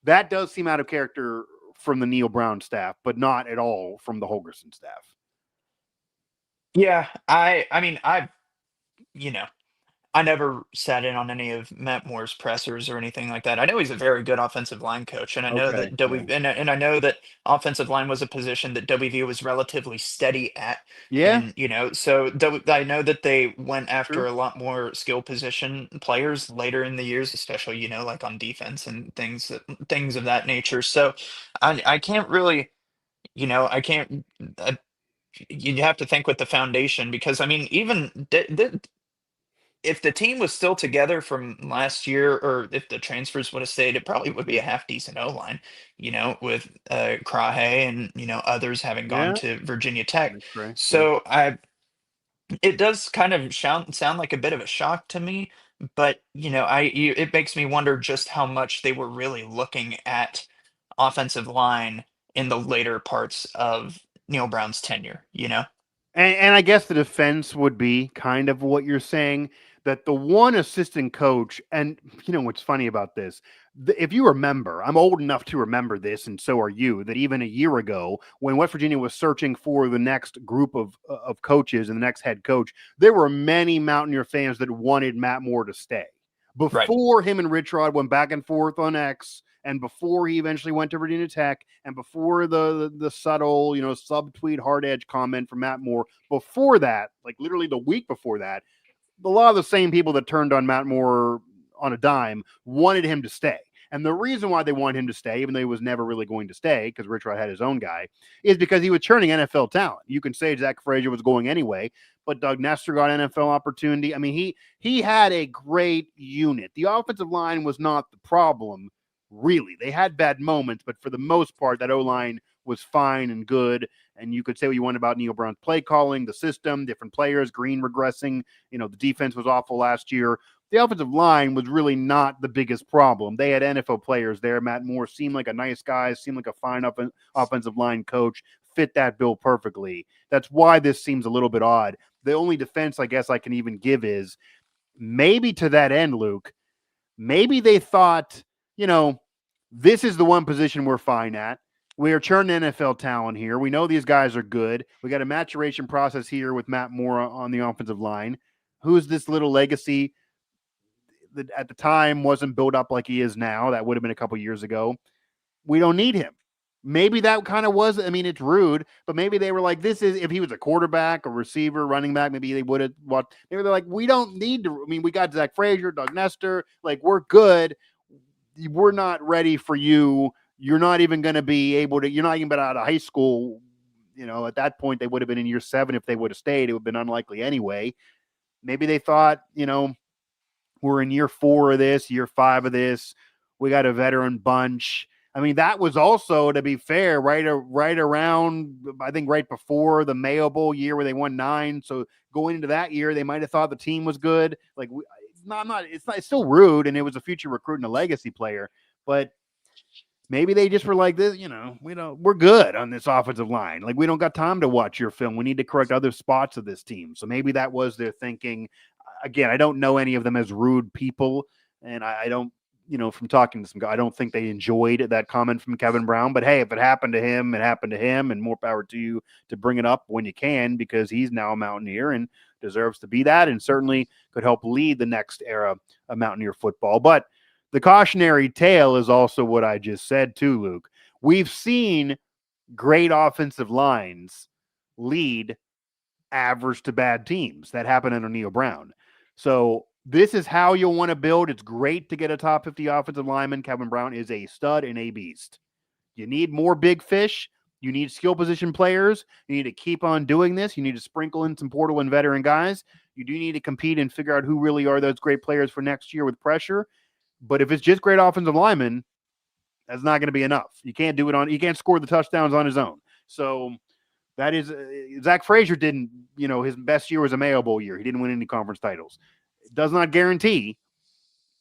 A: that does seem out of character from the Neil Brown staff, but not at all from the Holgerson staff.
B: Yeah. I mean, you know, I never sat in on any of Matt Moore's pressers or anything like that. I know he's a very good offensive line coach, and I know
A: Okay.
B: that
A: Yeah.
B: and I know that offensive line was a position that WVU was relatively steady at.
A: Yeah.
B: And, so I know that they went after
A: True.
B: a lot more skill position players later in the years, especially, like on defense and things of that nature. So I can't really, I can't. You have to think with the foundation, because I mean, even if the team was still together from last year, or if the transfers would have stayed, it probably would be a half decent O line, with Krahe and, others having gone
A: Yeah.
B: to Virginia Tech.
A: That's correct. Yeah.
B: So it does kind of sound like a bit of a shock to me, but, it makes me wonder just how much they were really looking at offensive line in the later parts of Neil Brown's tenure.
A: And I guess the defense would be kind of what you're saying, that the one assistant coach, and what's funny about this, if you remember, I'm old enough to remember this, and so are you, that even a year ago, when West Virginia was searching for the next group of coaches and the next head coach, there were many Mountaineer fans that wanted Matt Moore to stay.
B: Right.
A: Before him and Rich Rod went back and forth on X, and before he eventually went to Virginia Tech, and before the subtle, subtweet hard edge comment from Matt Moore, before that, like literally the week before that, a lot of the same people that turned on Matt Moore on a dime wanted him to stay. And the reason why they wanted him to stay, even though he was never really going to stay, because Rich Rod had his own guy, is because he was churning NFL talent. You can say Zach Frazier was going anyway, but Doug Nestor got NFL opportunity. I mean, he had a great unit. The offensive line was not the problem, really. They had bad moments, but for the most part, that O-line was fine and good. And you could say what you want about Neil Brown's play calling, the system, different players, Green regressing. The defense was awful last year. The offensive line was really not the biggest problem. They had NFL players there. Matt Moore seemed like a nice guy, seemed like a fine offensive line coach, fit that bill perfectly. That's why this seems a little bit odd. The only defense I guess I can even give is maybe to that end, Luke, maybe they thought, this is the one position we're fine at. We are churning NFL talent here. We know these guys are good. We got a maturation process here with Matt Moore on the offensive line. Who's this little legacy that at the time wasn't built up like he is now? That would have been a couple years ago. We don't need him. Maybe that kind of was, I mean, it's rude, but maybe they were like, this is, if he was a quarterback, a receiver, running back, maybe they would have, maybe they're like, we don't need to, I mean, we got Zach Frazier, Doug Nestor, like, we're good. We're not ready for you. you're not even going to be able to. You're not even been out of high school. At that point, they would have been in year 7 if they would have stayed. It would have been unlikely anyway. Maybe they thought, we're in year 4 of this, year 5 of this. We got a veteran bunch. I mean, that was also, to be fair, right around, I think, right before the Mayo Bowl year where they won 9. So going into that year, they might have thought the team was good. Like, it's still rude, and it was a future recruit and a legacy player, but maybe they just were like this, we're good on this offensive line. Like, we don't got time to watch your film. We need to correct other spots of this team. So maybe that was their thinking. Again, I don't know any of them as rude people, and I don't, from talking to some guys, I don't think they enjoyed that comment from Kevin Brown. But hey, if it happened to him, it happened to him, and more power to you to bring it up when you can, because he's now a Mountaineer and deserves to be that, and certainly could help lead the next era of Mountaineer football. But the cautionary tale is also what I just said too, Luke. We've seen great offensive lines lead average to bad teams. That happened under Neil Brown. So this is how you'll want to build. It's great to get a top 50 offensive lineman. Kevin Brown is a stud and a beast. You need more big fish. You need skill position players. You need to keep on doing this. You need to sprinkle in some portal and veteran guys. You do need to compete and figure out who really are those great players for next year with pressure. But if it's just great offensive linemen, that's not going to be enough. You can't do it you can't score the touchdowns on his own. So that is, Zach Frazier didn't, his best year was a Mayo Bowl year. He didn't win any conference titles. It does not guarantee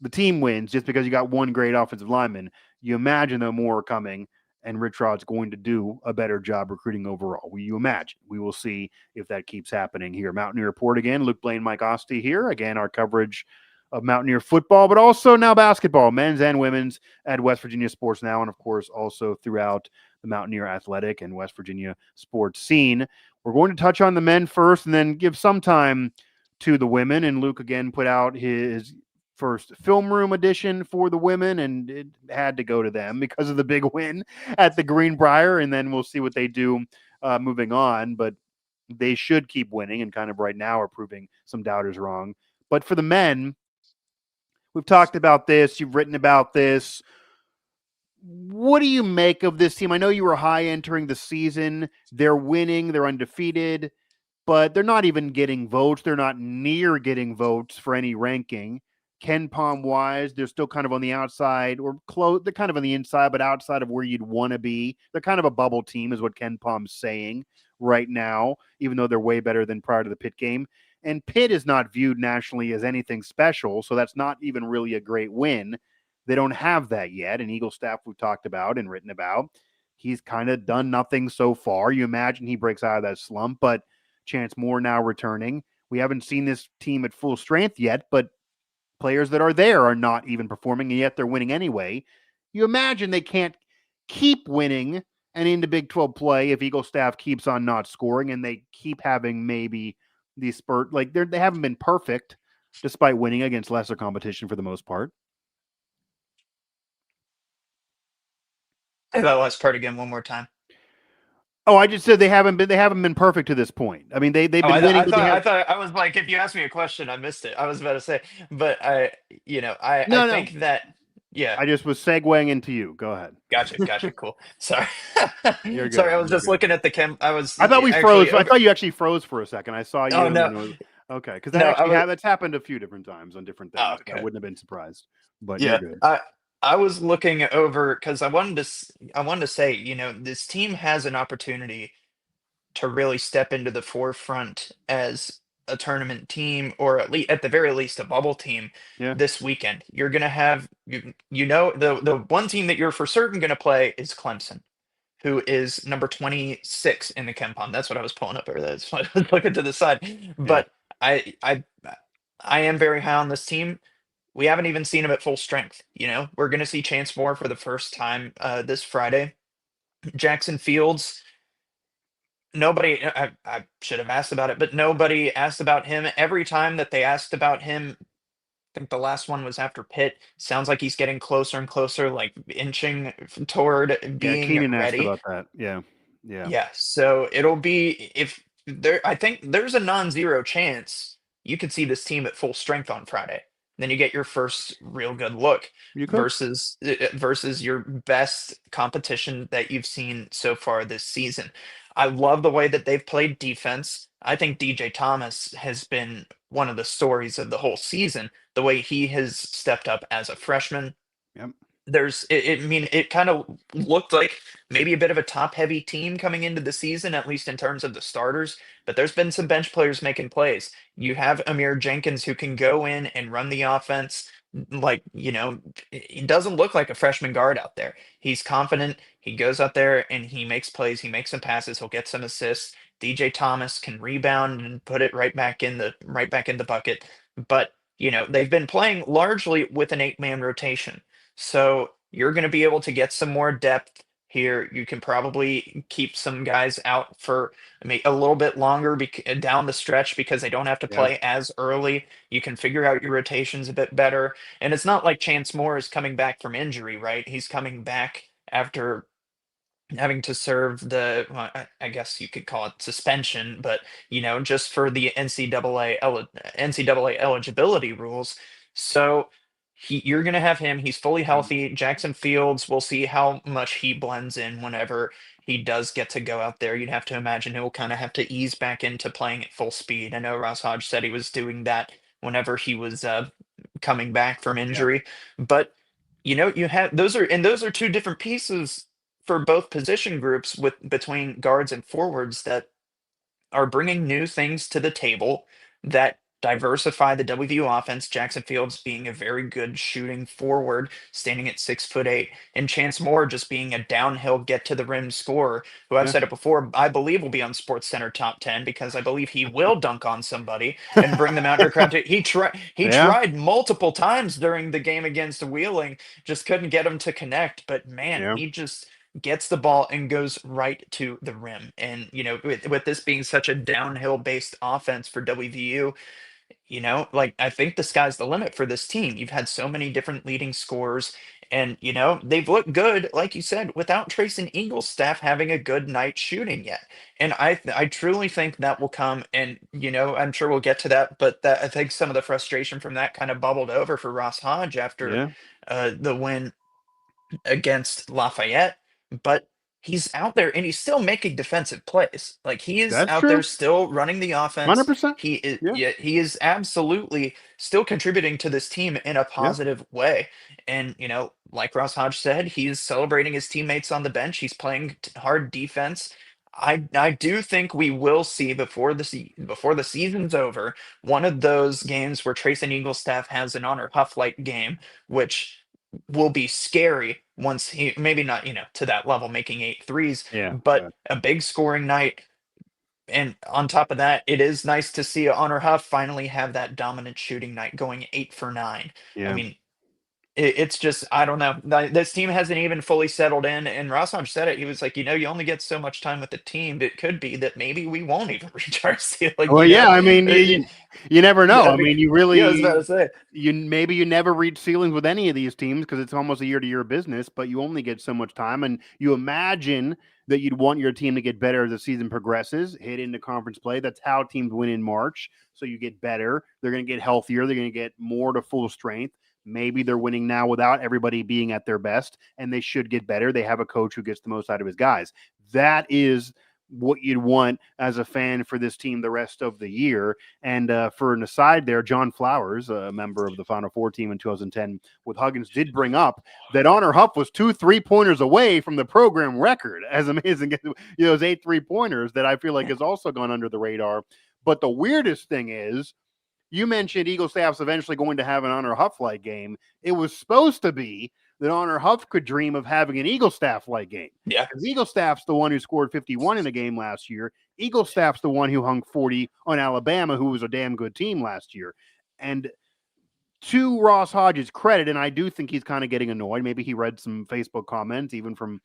A: the team wins just because you got one great offensive lineman. You imagine though more are coming, and Rich Rod's going to do a better job recruiting overall. You imagine. We will see if that keeps happening here. Mountaineer Report again. Luke Blain, Mike Asti here. Again, our coverage of Mountaineer football, but also now basketball, men's and women's, at West Virginia Sports Now, and of course also throughout the Mountaineer athletic and West Virginia sports scene. We're going to touch on the men first and then give some time to the women. And Luke again put out his first film room edition for the women, and it had to go to them because of the big win at the Greenbrier. And then we'll see what they do moving on, but they should keep winning, and kind of right now are proving some doubters wrong. But for the men, we've talked about this. You've written about this. What do you make of this team? I know you were high entering the season. They're winning. They're undefeated, but they're not even getting votes. They're not near getting votes for any ranking. Ken Palm wise, they're still kind of on the outside, or close. They're kind of on the inside, but outside of where you'd want to be. They're kind of a bubble team is what Ken Palm's saying right now, even though they're way better than prior to the Pitt game. And Pitt is not viewed nationally as anything special, so that's not even really a great win. They don't have that yet. And Eagle staff we've talked about and written about, he's kind of done nothing so far. You imagine he breaks out of that slump, but Chance Moore now returning. We haven't seen this team at full strength yet, but players that are there are not even performing, and yet they're winning anyway. You imagine they can't keep winning and into Big 12 play if Eagle staff keeps on not scoring and they keep having maybe these spurt. Like they haven't been perfect despite winning against lesser competition for the most part.
B: Say that last part again one more time.
A: Oh, I just said they haven't been perfect to this point. I mean, they've been winning.
B: I thought I was like, if you asked me a question, I missed it. I was about to say, but I think that, yeah.
A: I just was segueing into you. Go ahead.
B: Gotcha. Cool. Sorry.
A: You're good.
B: Sorry, I was just looking at the I
A: thought we froze. I thought you actually froze for a second. I saw you.
B: Oh, no.
A: Okay, because that's happened a few different times on different things.
B: Oh, okay.
A: I wouldn't have been surprised. But
B: yeah,
A: you're good.
B: I was looking over because I wanted to say, this team has an opportunity to really step into the forefront as a tournament team, or at the very least a bubble team this weekend. You're going to have, the one team that you're for certain going to play is Clemson, who is number 26 in the KenPom. That's what I was pulling up over there. That's why I was looking to the side. But I am very high on this team. We haven't even seen him at full strength. We're going to see Chance Moore for the first time this Friday. Jackson Fields, nobody, I should have asked about it, but nobody asked about him. Every time that they asked about him, I think the last one was after Pitt. Sounds like he's getting closer and closer, like inching toward being
A: Keenan
B: ready.
A: asked about that.
B: Yeah. So it'll be, I think there's a non-zero chance you could see this team at full strength on Friday. then you get your first real good look
A: You could.
B: versus your best competition that you've seen so far this season. I love the way that they've played defense. I think DJ Thomas has been one of the stories of the whole season, the way he has stepped up as a freshman.
A: Yep.
B: I mean, it kind of looked like maybe a bit of a top heavy team coming into the season, at least in terms of the starters, but there's been some bench players making plays. You have Amir Jenkins who can go in and run the offense. Like, he doesn't look like a freshman guard out there. He's confident. He goes out there and he makes plays. He makes some passes. He'll get some assists. DJ Thomas can rebound and put it right back in the bucket. But, they've been playing largely with an 8-man rotation. So you're going to be able to get some more depth here. You can probably keep some guys out for a little bit longer down the stretch because they don't have to
A: Yeah.
B: play as early. You can figure out your rotations a bit better. And it's not like Chance Moore is coming back from injury, right? He's coming back after having to serve well, I guess you could call it suspension, but just for the NCAA eligibility rules. So you're going to have him. He's fully healthy. Jackson Fields, we'll see how much he blends in whenever he does get to go out there. You'd have to imagine he'll kind of have to ease back into playing at full speed. I know Ross Hodge said he was doing that whenever he was coming back from injury, but you have those are two different pieces for both position groups with between guards and forwards that are bringing new things to the table that diversify the WVU offense. Jackson Fields being a very good shooting forward, standing at 6'8", and Chance Moore just being a downhill get to the rim scorer, who I've
A: Yeah.
B: said it before, I believe will be on Sports Center top 10 because I believe he will dunk on somebody and bring them out to crowd. He
A: Yeah.
B: tried multiple times during the game against Wheeling, just couldn't get him to connect. But man,
A: Yeah.
B: he just gets the ball and goes right to the rim. And, with this being such a downhill based offense for WVU, like I think the sky's the limit for this team. You've had so many different leading scorers, and, they've looked good, like you said, without Trayson Eaglestaff having a good night shooting yet. And I truly think that will come. And, I'm sure we'll get to that, but that I think some of the frustration from that kind of bubbled over for Ross Hodge after
A: Yeah.
B: the win against Lafayette, but he's out there and he's still making defensive plays. Like he is
A: That's
B: out there
A: true.
B: still running the offense.
A: 100%.
B: He is,
A: Yeah.
B: yeah, he is absolutely still contributing to this team in a
A: Yeah.
B: positive way. And like Ross Hodge said, he's celebrating his teammates on the bench. He's playing hard defense. I do think we will see before the season's over one of those games where Trayson Eaglestaff has an Honor Huff like game, which will be scary once he maybe not to that level making 8 threes,
A: Yeah.
B: but a big scoring night. And on top of that, it is nice to see Honor Huff finally have that dominant shooting night, going 8 for 9. I
A: Yeah.
B: mean, it's just I don't know. This team hasn't even fully settled in, and Rossam said it. He was like, you only get so much time with the team. It could be that maybe we won't even reach our ceiling.
A: Well, yeah. I mean,
B: Yeah,
A: you never know. I mean, you
B: yeah, I was about
A: really
B: to say.
A: you never reach ceilings with any of these teams because it's almost a year-to-year business. But you only get so much time, and you imagine that you'd want your team to get better as the season progresses, hit into conference play. That's how teams win in March. So you get better. They're going to get healthier. They're going to get more to full strength. Maybe they're winning now without everybody being at their best, and they should get better. They have a coach who gets the most out of his guys. That is what you'd want as a fan for this team the rest of the year. And for an aside there, John Flowers, a member of the Final Four team in 2010 with Huggins, did bring up that Honor Huff was 2 3-pointers away from the program record. As amazing as those 8 3-pointers that I feel like has also gone under the radar. But the weirdest thing is, you mentioned Eaglestaff's eventually going to have an Honor Huff-like game. It was supposed to be that Honor Huff could dream of having an Eaglestaff-like game.
B: Yeah.
A: Because Eaglestaff's the one who scored 51 in a game last year. Eaglestaff's the one who hung 40 on Alabama, who was a damn good team last year. And to Ross Hodge's credit, and I do think he's kind of getting annoyed. Maybe he read some Facebook comments, even from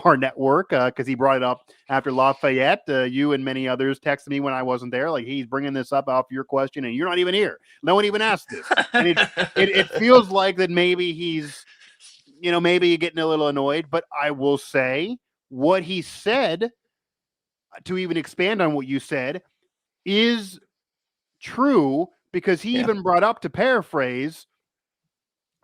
A: our network, because he brought it up after Lafayette. You and many others texted me when I wasn't there, like, he's bringing this up off your question, and you're not even here. No one even asked this. And it feels like that maybe he's, maybe getting a little annoyed. But I will say what he said, to even expand on what you said, is true, because he
B: Yeah.
A: even brought up, to paraphrase,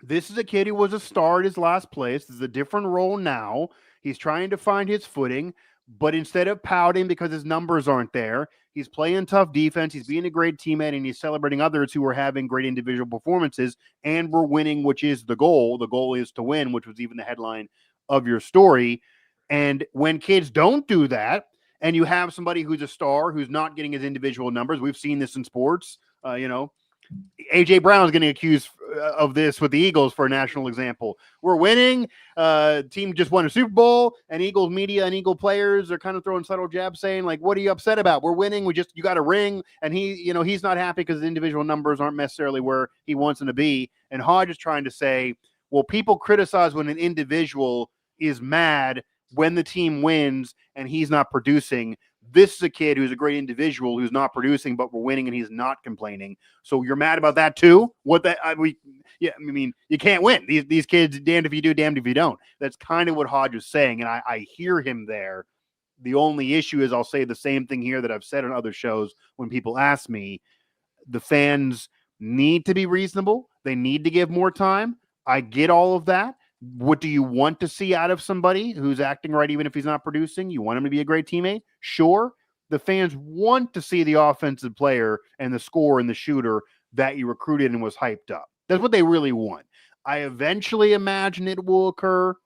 A: This is a kid who was a star at his last place. This is a different role now. He's trying to find his footing, but instead of pouting because his numbers aren't there, he's playing tough defense. He's being a great teammate, and he's celebrating others who are having great individual performances, and we're winning, which is the goal. The goal is to win, which was even the headline of your story. And when kids don't do that, and you have somebody who's a star who's not getting his individual numbers, we've seen this in sports, A.J. Brown is getting accused of this with the Eagles, for a national example. We're winning. Team just won a Super Bowl, and Eagles media and Eagle players are kind of throwing subtle jabs saying, like, what are you upset about? We're winning. You got a ring. And he's not happy because his individual numbers aren't necessarily where he wants them to be. And Hodge is trying to say, well, people criticize when an individual is mad when the team wins and he's not producing. This is a kid who's a great individual who's not producing, but we're winning and he's not complaining. So you're mad about that too? You can't win. These kids, damned if you do, damned if you don't. That's kind of what Hodge is saying, and I hear him there. The only issue is I'll say the same thing here that I've said on other shows when people ask me. The fans need to be reasonable. They need to give more time. I get all of that. What do you want to see out of somebody who's acting right even if he's not producing? You want him to be a great teammate? Sure. The fans want to see the offensive player and the scorer and the shooter that you recruited and was hyped up. That's what they really want. I eventually imagine it will occur.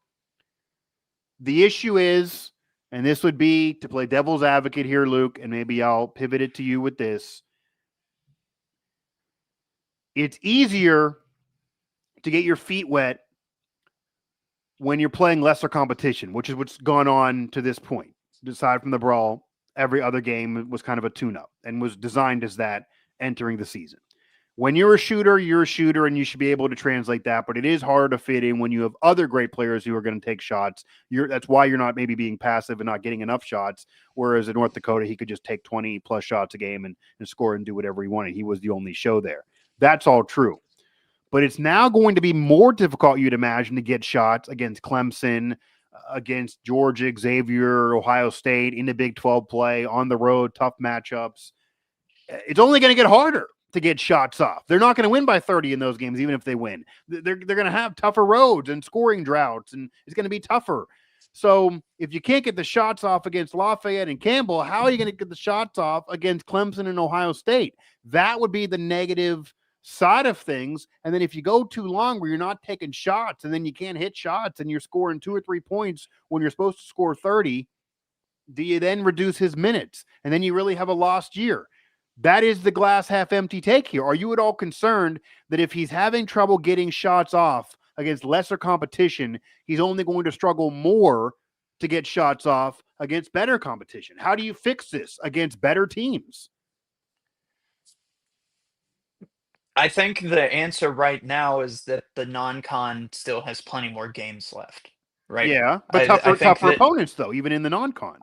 A: The issue is, and this would be to play devil's advocate here, Luke, and maybe I'll pivot it to you with this. It's easier to get your feet wet when you're playing lesser competition, which is what's gone on to this point. Aside from the brawl, every other game was kind of a tune-up and was designed as that entering the season. When you're a shooter, and you should be able to translate that, but it is hard to fit in when you have other great players who are going to take shots. That's why you're not maybe being passive and not getting enough shots, whereas in North Dakota, he could just take 20-plus shots a game and score and do whatever he wanted. He was the only show there. That's all true. But it's now going to be more difficult, you'd imagine, to get shots against Clemson, against Georgia, Xavier, Ohio State, in the Big 12 play, on the road, tough matchups. It's only going to get harder to get shots off. They're not going to win by 30 in those games, even if they win. They're going to have tougher roads and scoring droughts, and it's going to be tougher. So if you can't get the shots off against Lafayette and Campbell, how are you going to get the shots off against Clemson and Ohio State? That would be the negative side of things. And then if you go too long where you're not taking shots and then you can't hit shots and you're scoring 2 or 3 points when you're supposed to score 30, do you then reduce his minutes? And then you really have a lost year. That is the glass half empty take here. Are you at all concerned that if he's having trouble getting shots off against lesser competition, he's only going to struggle more to get shots off against better competition? How do you fix this against better teams?
B: I think the answer right now is that the non-con still has plenty more games left, right?
A: Yeah, but
B: I think
A: tougher
B: that
A: opponents, though, even in the non-con.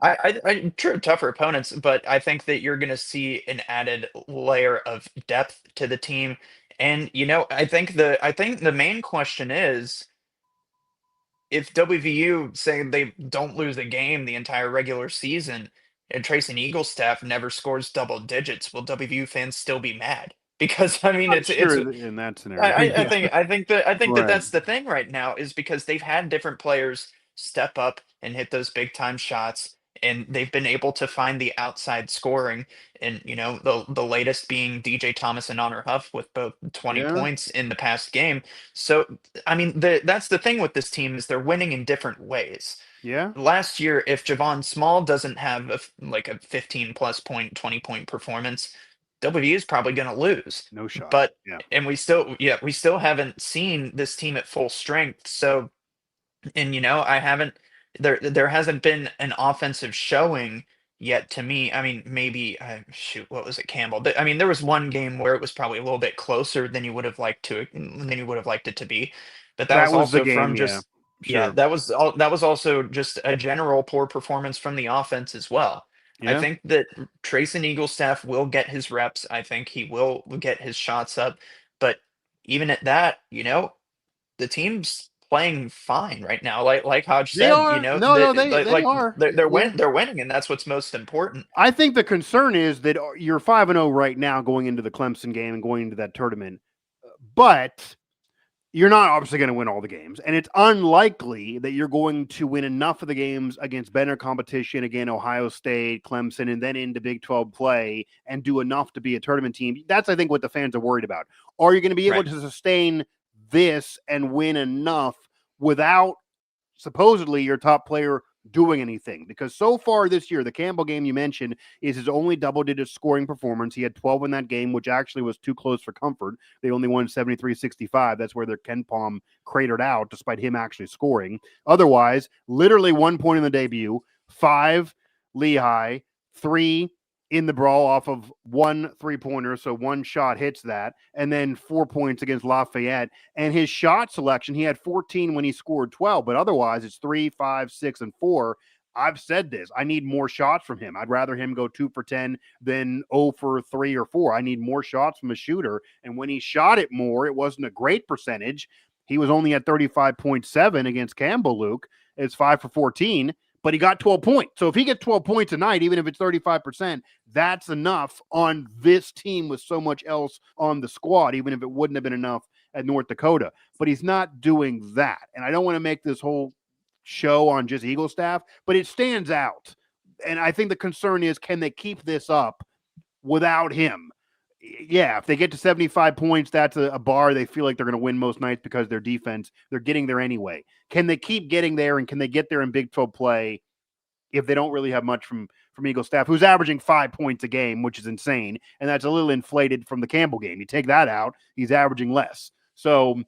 B: true, tougher opponents, but I think that you're going to see an added layer of depth to the team. And I think the main question is, if WVU say they don't lose a game the entire regular season and Tracy Eagles staff never scores double digits, will WVU fans still be mad? Because I mean,
A: I'm
B: it's
A: sure in that scenario. Yeah.
B: I think that
A: Right.
B: that's the thing right now, is because they've had different players step up and hit those big time shots, and they've been able to find the outside scoring. And the latest being DJ Thomas and Honor Huff with both 20
A: Yeah.
B: points in the past game. So I mean, that's the thing with this team, is they're winning in different ways.
A: Yeah.
B: Last year, if Javon Small doesn't have like a 15 plus point, 20-point performance, WVU is probably going to lose.
A: No shot.
B: But
A: Yeah.
B: and we still haven't seen this team at full strength. So, and I haven't there hasn't been an offensive showing yet to me. I mean, maybe shoot, what was it, Campbell? I mean, there was one game where it was probably a little bit closer than you would have liked it to be, but that
A: That
B: was
A: was the
B: also
A: game.
B: from
A: Yeah.
B: just yeah,
A: Sure.
B: that was also just a general poor performance from the offense as well. I
A: Yeah.
B: think that Trace and Eagle staff will get his reps. I think he will get his shots up, but even at that, the team's playing fine right now. Like Hodge
A: They
B: said,
A: are. No, they are. Yeah.
B: they're winning, and that's what's most important.
A: I think the concern is that you're 5-0 right now going into the Clemson game and going into that tournament. But you're not obviously going to win all the games, and it's unlikely that you're going to win enough of the games against better competition, again, Ohio State, Clemson, and then into Big 12 play and do enough to be a tournament team. That's, I think, what the fans are worried about. Are you going to be able to sustain this and win enough without supposedly your top player doing anything? Because so far this year, the Campbell game you mentioned is his only double-digit scoring performance. He had 12 in that game, which actually was too close for comfort. They only won 73-65. That's where their Ken Palm cratered out, despite him actually scoring. Otherwise, literally 1 point in the debut, 5 Lehigh, 3 in the brawl off of 1 3-pointer, so 1 shot hits that, and then 4 points against Lafayette. And his shot selection, he had 14 when he scored 12, but otherwise it's 3, 5, 6, and 4. I've said this. I need more shots from him. I'd rather him go 2 for 10 than 0 for 3 or 4. I need more shots from a shooter. And when he shot it more, it wasn't a great percentage. He was only at 35.7 against Campbell, Luke. It's 5 for 14. But he got 12 points. So if he gets 12 points a night, even if it's 35%, that's enough on this team with so much else on the squad, even if it wouldn't have been enough at North Dakota. But he's not doing that. And I don't want to make this whole show on just Eagle staff, but it stands out. And I think the concern is, can they keep this up without him? Yeah, if they get to 75 points, that's a bar they feel like they're going to win most nights because their defense, they're getting there anyway. Can they keep getting there, and can they get there in Big 12 play if they don't really have much from Eagle staff, who's averaging 5 points a game, which is insane, and that's a little inflated from the Campbell game. You take that out, he's averaging less. So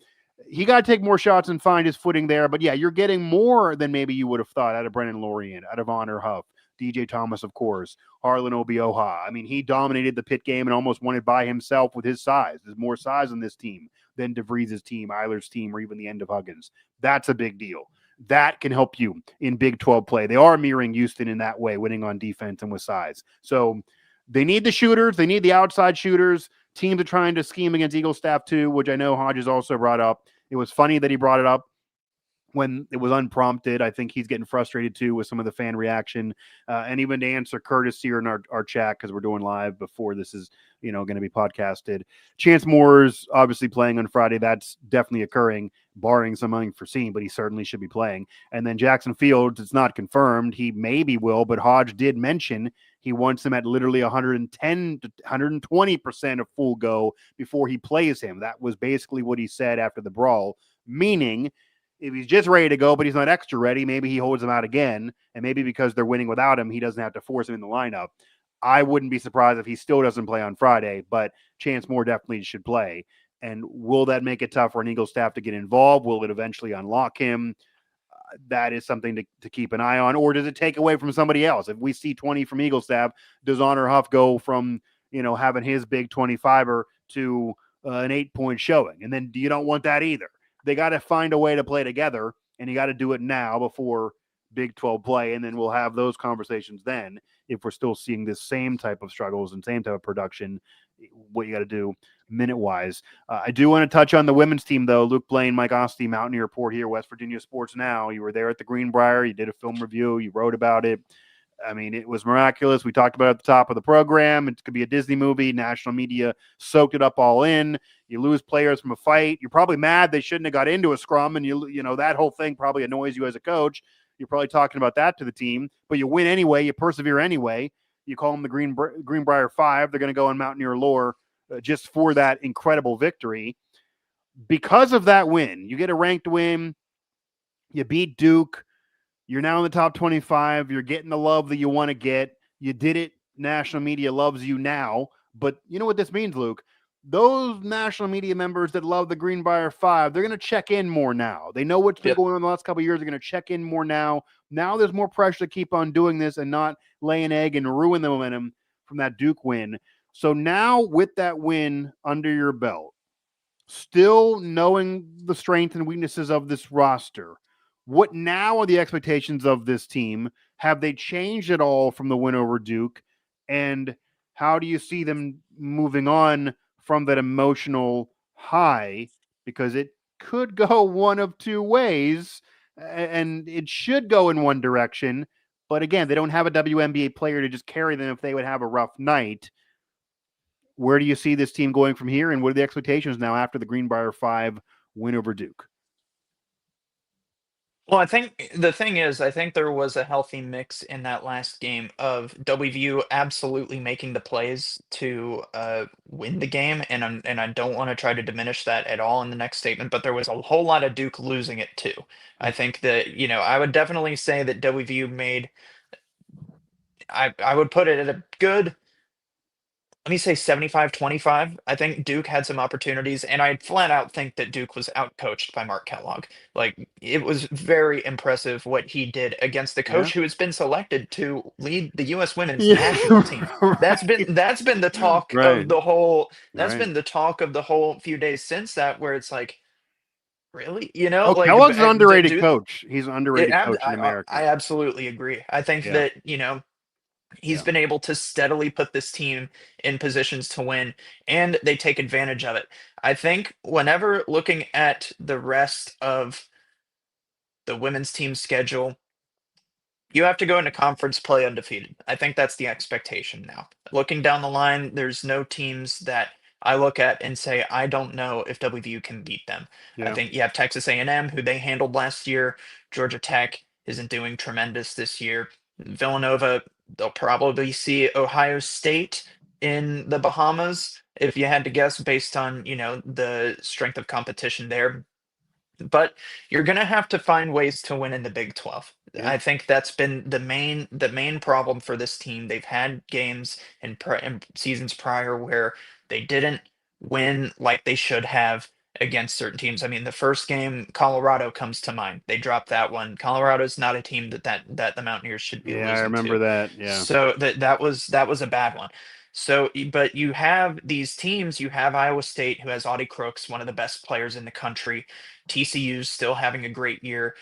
A: he got to take more shots and find his footing there. But, yeah, you're getting more than maybe you would have thought out of Brennan Lorient, out of Honor Huff, DJ Thomas, of course, Harlan Obioha. I mean, he dominated the Pitt game and almost won it by himself with his size. There's more size on this team than DeVries' team, Eiler's team, or even the end of Huggins. That's a big deal. That can help you in Big 12 play. They are mirroring Houston in that way, winning on defense and with size. So they need the shooters. They need the outside shooters. Teams are trying to scheme against Eagle staff too, which I know Hodge has also brought up. It was funny that he brought it up when it was unprompted. I think he's getting frustrated too with some of the fan reaction. And even to answer Curtis here in our chat, because we're doing live before this is, going to be podcasted. Chance Moore's obviously playing on Friday. That's definitely occurring, barring some unforeseen, but he certainly should be playing. And then Jackson Fields, it's not confirmed. He maybe will, but Hodge did mention he wants him at literally 110 to 120% of full go before he plays him. That was basically what he said after the brawl, meaning if he's just ready to go, but he's not extra ready, maybe he holds him out again. And maybe because they're winning without him, he doesn't have to force him in the lineup. I wouldn't be surprised if he still doesn't play on Friday, but Chance Moore definitely should play. And will that make it tough for an Eagle staff to get involved? Will it eventually unlock him? That is something to keep an eye on. Or does it take away from somebody else? If we see 20 from Eagle staff, does Honor Huff go from, having his big 25er to an 8-point showing? And then you don't want that either. They got to find a way to play together, and you got to do it now before Big 12 play, and then we'll have those conversations then if we're still seeing this same type of struggles and same type of production, what you got to do minute-wise. I do want to touch on the women's team, though. Luke Blain, Mike Asti, Mountaineer Report here, West Virginia Sports Now. You were there at the Greenbrier. You did a film review. You wrote about it. I mean, it was miraculous. We talked about it at the top of the program. It could be a Disney movie. National media soaked it up all in. You lose players from a fight. You're probably mad they shouldn't have got into a scrum, and you know that whole thing probably annoys you as a coach. You're probably talking about that to the team, but you win anyway. You persevere anyway. You call them the Greenbrier 5. They're going to go on Mountaineer lore just for that incredible victory. Because of that win, you get a ranked win. You beat Duke. You're now in the top 25. You're getting the love that you want to get. You did it. National media loves you now. But you know what this means, Luke? Those national media members that love the Greenbrier 5, they're going to check in more now. They know what's been going on the last couple of years. They're going to check in more now. Now there's more pressure to keep on doing this and not lay an egg and ruin the momentum from that Duke win. So now with that win under your belt, still knowing the strengths and weaknesses of this roster, what now are the expectations of this team? Have they changed at all from the win over Duke? And how do you see them moving on from that emotional high? Because it could go one of two ways, and it should go in one direction. But again, they don't have a WNBA player to just carry them if they would have a rough night. Where do you see this team going from here, and what are the expectations now after the Greenbrier 5 win over Duke.
B: Well, I think the thing is, I think there was a healthy mix in that last game of WVU absolutely making the plays to win the game, and I don't want to try to diminish that at all in the next statement, but there was a whole lot of Duke losing it too. I think that, I would definitely say that WVU made, I would put it at a good, let me say 75-25. I think Duke had some opportunities, and I flat out think that Duke was outcoached by Mark Kellogg. Like, it was very impressive what he did against the
A: Yeah.
B: coach who has been selected to lead the U.S. women's
A: Yeah,
B: national team. That's
A: right.
B: been the talk
A: Right.
B: of the whole. That's
A: Right.
B: been the talk of the whole few days since that, where it's like, really,
A: Oh,
B: like,
A: Kellogg's an underrated coach. He's an underrated coach in
B: I
A: America.
B: absolutely agree. I think
A: Yeah.
B: that he's
A: Yeah.
B: been able to steadily put this team in positions to win, and they take advantage of it. I think whenever looking at the rest of the women's team schedule, you have to go into conference play undefeated. I think that's the expectation now. Looking down the line, there's no teams that I look at and say, I don't know if WVU can beat them. I
A: Yeah.
B: think you have Texas A&M, who they handled last year. Georgia Tech isn't doing tremendous this year. Villanova, they'll probably see Ohio State in the Bahamas, if you had to guess, based on, the strength of competition there. But you're going to have to find ways to win in the Big 12.
A: Yeah.
B: I think that's been the main problem for this team. They've had games in seasons prior where they didn't win like they should have against certain teams. I mean, the first game, Colorado comes to mind. They dropped that one. Colorado's not a team that the Mountaineers should be
A: Yeah, I
B: losing
A: remember
B: to.
A: that. Yeah.
B: So that was a bad one. So, but you have these teams. You have Iowa State, who has Audie Crooks, one of the best players in the country. TCU's still having a great year.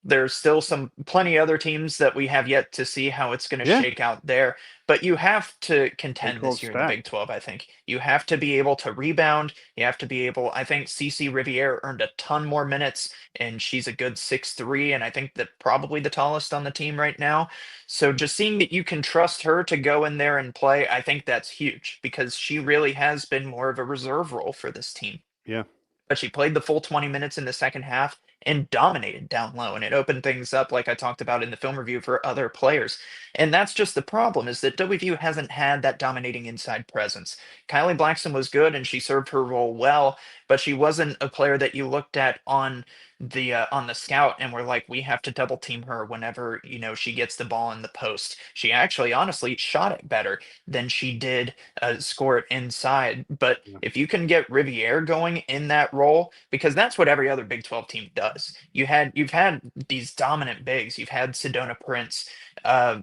B: There's still plenty other teams that we have yet to see how it's going to
A: Yeah.
B: shake out there. But you have to
A: Big
B: contend
A: 12
B: this year in the
A: stack.
B: Big 12, I think. You have to be able to rebound. You have to be able, I think CC Riviere earned a ton more minutes, and she's a good 6'3", and I think that probably the tallest on the team right now. So just seeing that you can trust her to go in there and play, I think that's huge because she really has been more of a reserve role for this team.
A: Yeah.
B: But she played the full 20 minutes in the second half and dominated down low, and it opened things up, like I talked about in the film review, for other players. And that's just the problem, is that WVU hasn't had that dominating inside presence. Kylie Blackson was good and she served her role well, but she wasn't a player that you looked at on the scout and were like, we have to double team her whenever she gets the ball in the post. She actually honestly shot it better than she did score it inside. But
A: Yeah.
B: if you can get Riviere going in that role, because that's what every other Big 12 team does. You've had these dominant bigs. You've had Sedona Prince, uh,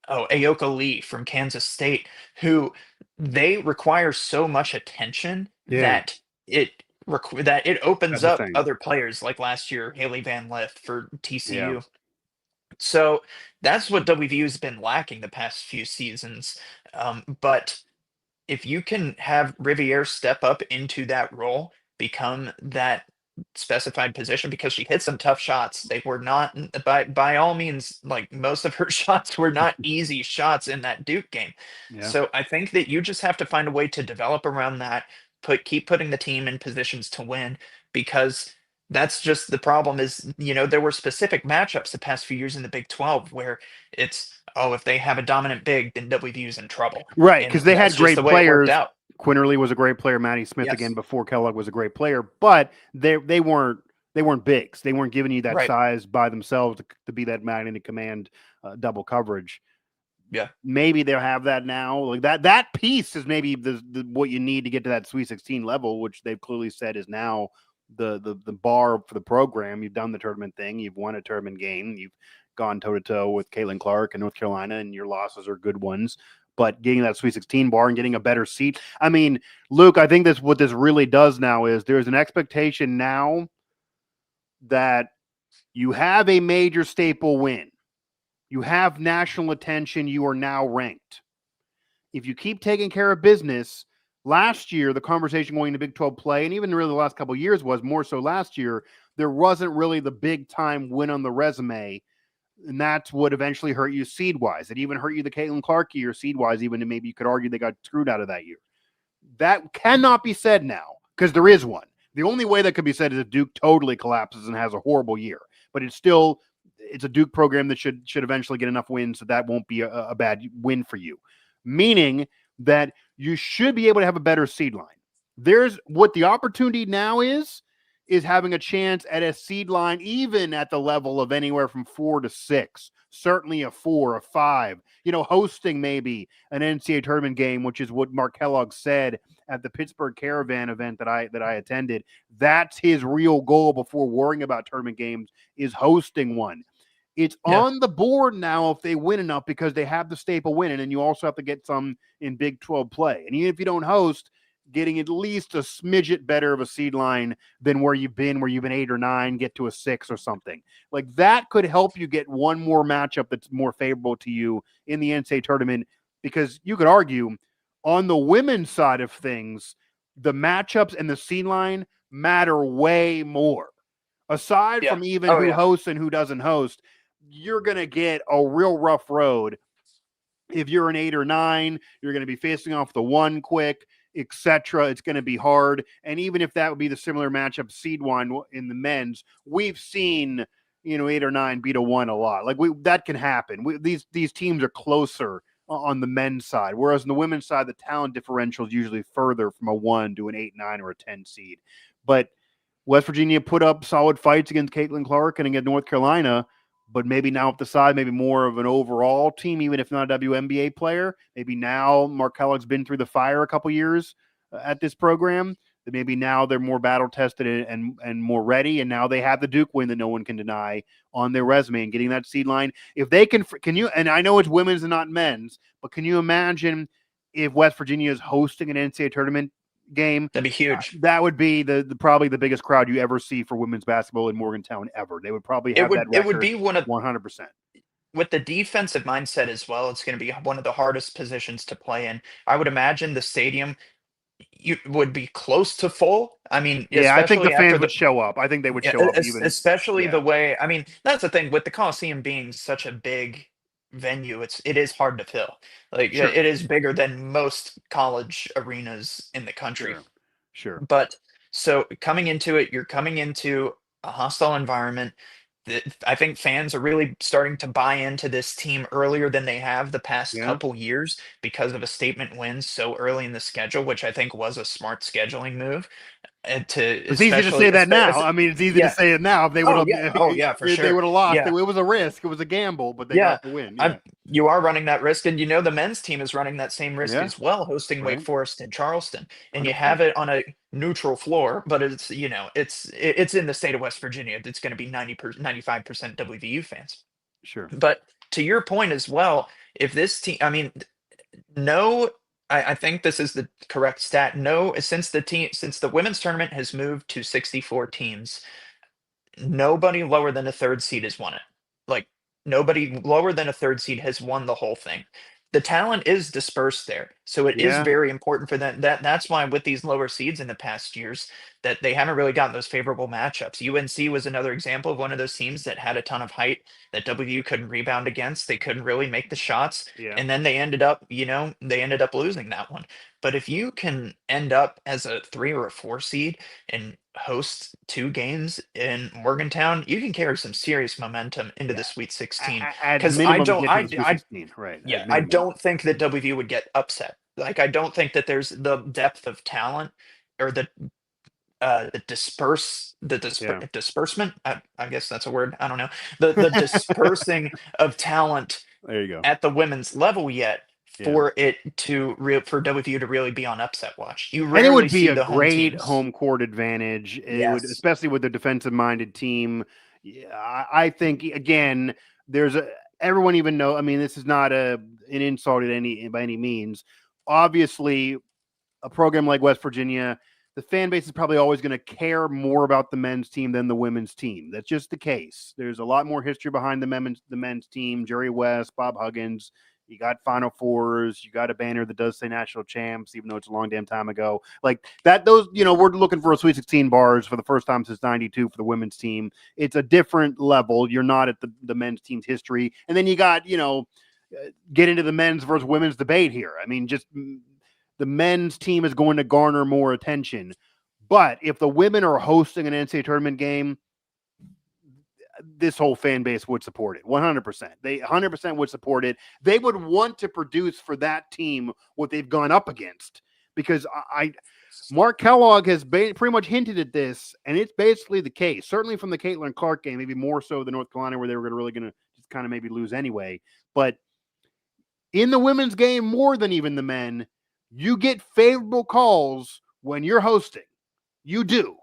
B: Aoka Lee from Kansas State, who they require so much attention
A: Yeah.
B: that it opens
A: That's the
B: up
A: thing.
B: other players, like last year, Haley Van Lith for TCU.
A: Yeah.
B: So that's what WVU has been lacking the past few seasons. But if you can have Riviere step up into that role, become that specified position, because she hit some tough shots. They were not, by all means, like, most of her shots were not easy shots in that Duke game.
A: Yeah.
B: So I think that you just have to find a way to develop around that, keep putting the team in positions to win, because that's just the problem. Is there were specific matchups the past few years in the Big 12 where it's, oh, if they have a dominant big, then WVU's in trouble.
A: Right,
B: And
A: because they
B: that's
A: had
B: just the
A: great
B: way it worked
A: players.
B: out.
A: Quinterly was a great player. Maddie Smith again
B: Yes.
A: before Kellogg was a great player, but they weren't bigs. They weren't giving you that
B: Right.
A: size by themselves to be that magnetic command double coverage.
B: Yeah.
A: Maybe they'll have that now. Like that piece is maybe the what you need to get to that Sweet 16 level, which they've clearly said is now the bar for the program. You've done the tournament thing. You've won a tournament game. You've gone toe to toe with Caitlin Clark and North Carolina, and your losses are good ones. But getting that Sweet 16 bar and getting a better seat. I mean, Luke, I think what this really does now is there's an expectation now that you have a major staple win. You have national attention. You are now ranked. If you keep taking care of business, last year, the conversation going to Big 12 play, and even really the last couple of years was more so last year, there wasn't really the big time win on the resume. And that's what eventually hurt you seed-wise. It even hurt you the Caitlin Clark year seed-wise, even, and maybe you could argue they got screwed out of that year. That cannot be said now because there is one. The only way that could be said is if Duke totally collapses and has a horrible year, but it's a Duke program that should eventually get enough wins so that won't be a bad win for you. Meaning that you should be able to have a better seed line. There's what the opportunity now is having a chance at a seed line, even at the level of anywhere from 4 to 6, certainly a 4, a 5, hosting maybe an NCAA tournament game, which is what Mark Kellogg said at the Pittsburgh Caravan event that I attended. That's his real goal before worrying about tournament games, is hosting one. It's on the board now if they win enough, because they have the staple win, and then you also have to get some in Big 12 play. And even if you don't host, getting at least a smidget better of a seed line than where you've been 8 or 9, get to a 6 or something. Like that could help you get one more matchup that's more favorable to you in the NCAA tournament, because you could argue on the women's side of things, the matchups and the seed line matter way more. Aside from even who hosts and who doesn't host, you're going to get a real rough road. If you're an 8 or 9, you're going to be facing off the 1 quick, etc. It's going to be hard. And even if that would be the similar matchup seed one in the men's, we've seen 8 or 9 beat a 1 a lot. Like that can happen. These teams are closer on the men's side, whereas on the women's side, the talent differential is usually further from a 1 to an 8, 9, or a 10 seed. But West Virginia put up solid fights against Caitlin Clark and against North Carolina. But maybe now up the side, maybe more of an overall team, even if not a WNBA player. Maybe now Mark Kellogg's been through the fire a couple years at this program. That maybe now they're more battle tested and more ready, and now they have the Duke win that no one can deny on their resume and getting that seed line. If they can you? And I know it's women's and not men's, but can you imagine if West Virginia is hosting an NCAA tournament game?
B: That'd be huge.
A: That would be the probably the biggest crowd you ever see for women's basketball in Morgantown ever. They would probably have that record.
B: It would be one of
A: 100%.
B: With the defensive mindset as well. It's going to be one of the hardest positions to play in. I would imagine the stadium would be close to full. I mean,
A: yeah, I think the fans would show up. I think they would show up,
B: especially the way. I mean, that's the thing with the Coliseum being such a big venue. It is hard to fill. Like it is bigger than most college arenas in the country.
A: Sure.
B: But so coming into it, you're coming into a hostile environment. I think fans are really starting to buy into this team earlier than they have the past couple years because of a statement win so early in the schedule, which I think was a smart scheduling move.
A: It's easy to say that now. I mean, it's easy to say it now. If they would have,
B: for sure.
A: They would have lost. It was a risk. It was a gamble, but they got the win.
B: You are running that risk, and the men's team is running that same risk as well, hosting Wake Forest and Charleston, and 100%. You have it on a neutral floor, but it's it's in the state of West Virginia. It's going to be 95% WVU fans.
A: Sure.
B: But to your point as well, if this team, I mean, I think this is the correct stat. No, since the women's tournament has moved to 64 teams, nobody lower than a 3rd seed has won it. Like nobody lower than a 3rd seed has won the whole thing. The talent is dispersed there, so it is very important for them. That's why with these lower seeds in the past years, that they haven't really gotten those favorable matchups. UNC was another example of one of those teams that had a ton of height that WVU couldn't rebound against. They couldn't really make the shots, and then they ended up losing that one. But if you can end up as a 3 or a 4 seed and host 2 games in Morgantown, you can carry some serious momentum into the Sweet 16. Because I don't think that WVU would get upset. Like I don't think that there's the depth of talent or the disbursement. I guess that's a word. I don't know. The dispersing of talent.
A: There you go.
B: At the women's level yet. For WVU to really be on upset watch.
A: And it would be a great home court advantage. It would, especially with the defensive-minded team. I think again, everyone even know. I mean, this is not an insult by any means. Obviously, a program like West Virginia, the fan base is probably always going to care more about the men's team than the women's team. That's just the case. There's a lot more history behind the men's team. Jerry West, Bob Huggins. You got Final Fours. You got a banner that does say national champs, even though it's a long damn time ago. Like that, we're looking for a Sweet 16 bars for the first time since '92 for the women's team. It's a different level. You're not at the men's team's history. And then you got, get into the men's versus women's debate here. I mean, just the men's team is going to garner more attention. But if the women are hosting an NCAA tournament game, this whole fan base would support it 100%. They 100% would support it. They would want to produce for that team what they've gone up against, because Mark Kellogg has pretty much hinted at this, and it's basically the case. Certainly from the Caitlin Clark game, maybe more so than North Carolina, where they were really going to just kind of maybe lose anyway. But in the women's game, more than even the men, you get favorable calls when you're hosting. You do.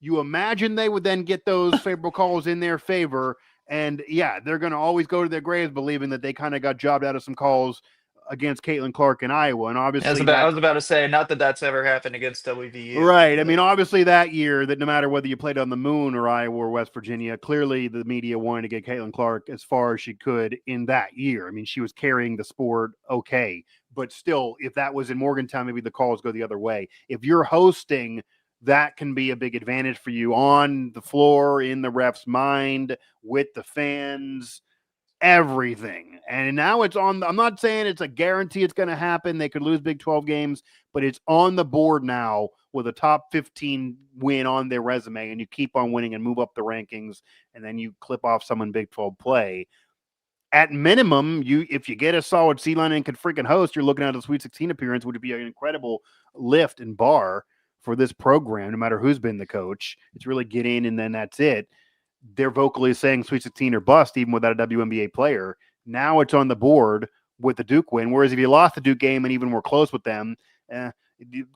A: You imagine they would then get those favorable calls in their favor. And yeah, they're going to always go to their graves believing that they kind of got jobbed out of some calls against Caitlin Clark in Iowa. And obviously,
B: I was about to say, not that that's ever happened against WVU.
A: Right. I mean, obviously that year, that no matter whether you played on the Moon or Iowa or West Virginia, clearly the media wanted to get Caitlin Clark as far as she could in that year. I mean, she was carrying the sport okay. But still, if that was in Morgantown, maybe the calls go the other way. If you're hosting, that can be a big advantage for you on the floor, in the ref's mind, with the fans, everything. And now it's on. I'm not saying it's a guarantee it's going to happen. They could lose Big 12 games, but it's on the board now with a top 15 win on their resume, and you keep on winning and move up the rankings, and then you clip off someone Big 12 play. At minimum, if you get a solid C line and can freaking host, you're looking at a Sweet 16 appearance, would be an incredible lift and bar for this program, no matter who's been the coach. It's really get in, and then that's it. They're vocally saying Sweet 16 or bust, even without a WNBA player. Now it's on the board with the Duke win. Whereas if you lost the Duke game and even were close with them, the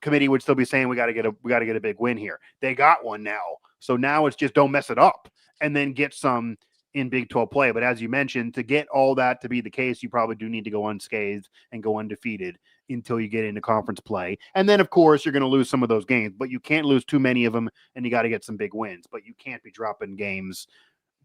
A: committee would still be saying we got to get a big win here. They got one now, so now it's just don't mess it up and then get some in Big 12 play. But as you mentioned, to get all that to be the case, you probably do need to go unscathed and go undefeated until you get into conference play. And then, of course, you're going to lose some of those games, but you can't lose too many of them, and you got to get some big wins. But you can't be dropping games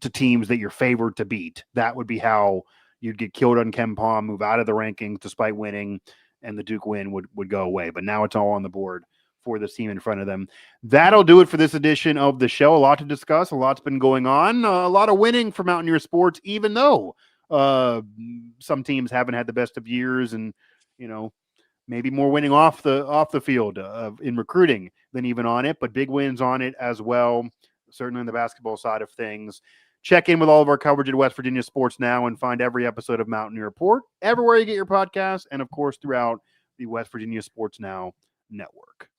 A: to teams that you're favored to beat. That would be how you'd get killed on KenPom, move out of the rankings despite winning, and the Duke win would go away. But now it's all on the board for this team in front of them. That'll do it for this edition of the show. A lot to discuss. A lot's been going on. A lot of winning for Mountaineer sports, even though some teams haven't had the best of years, and maybe more winning off the field in recruiting than even on it, but big wins on it as well. Certainly on the basketball side of things. Check in with all of our coverage at West Virginia Sports Now and find every episode of Mountaineer Report everywhere you get your podcasts, and of course throughout the West Virginia Sports Now network.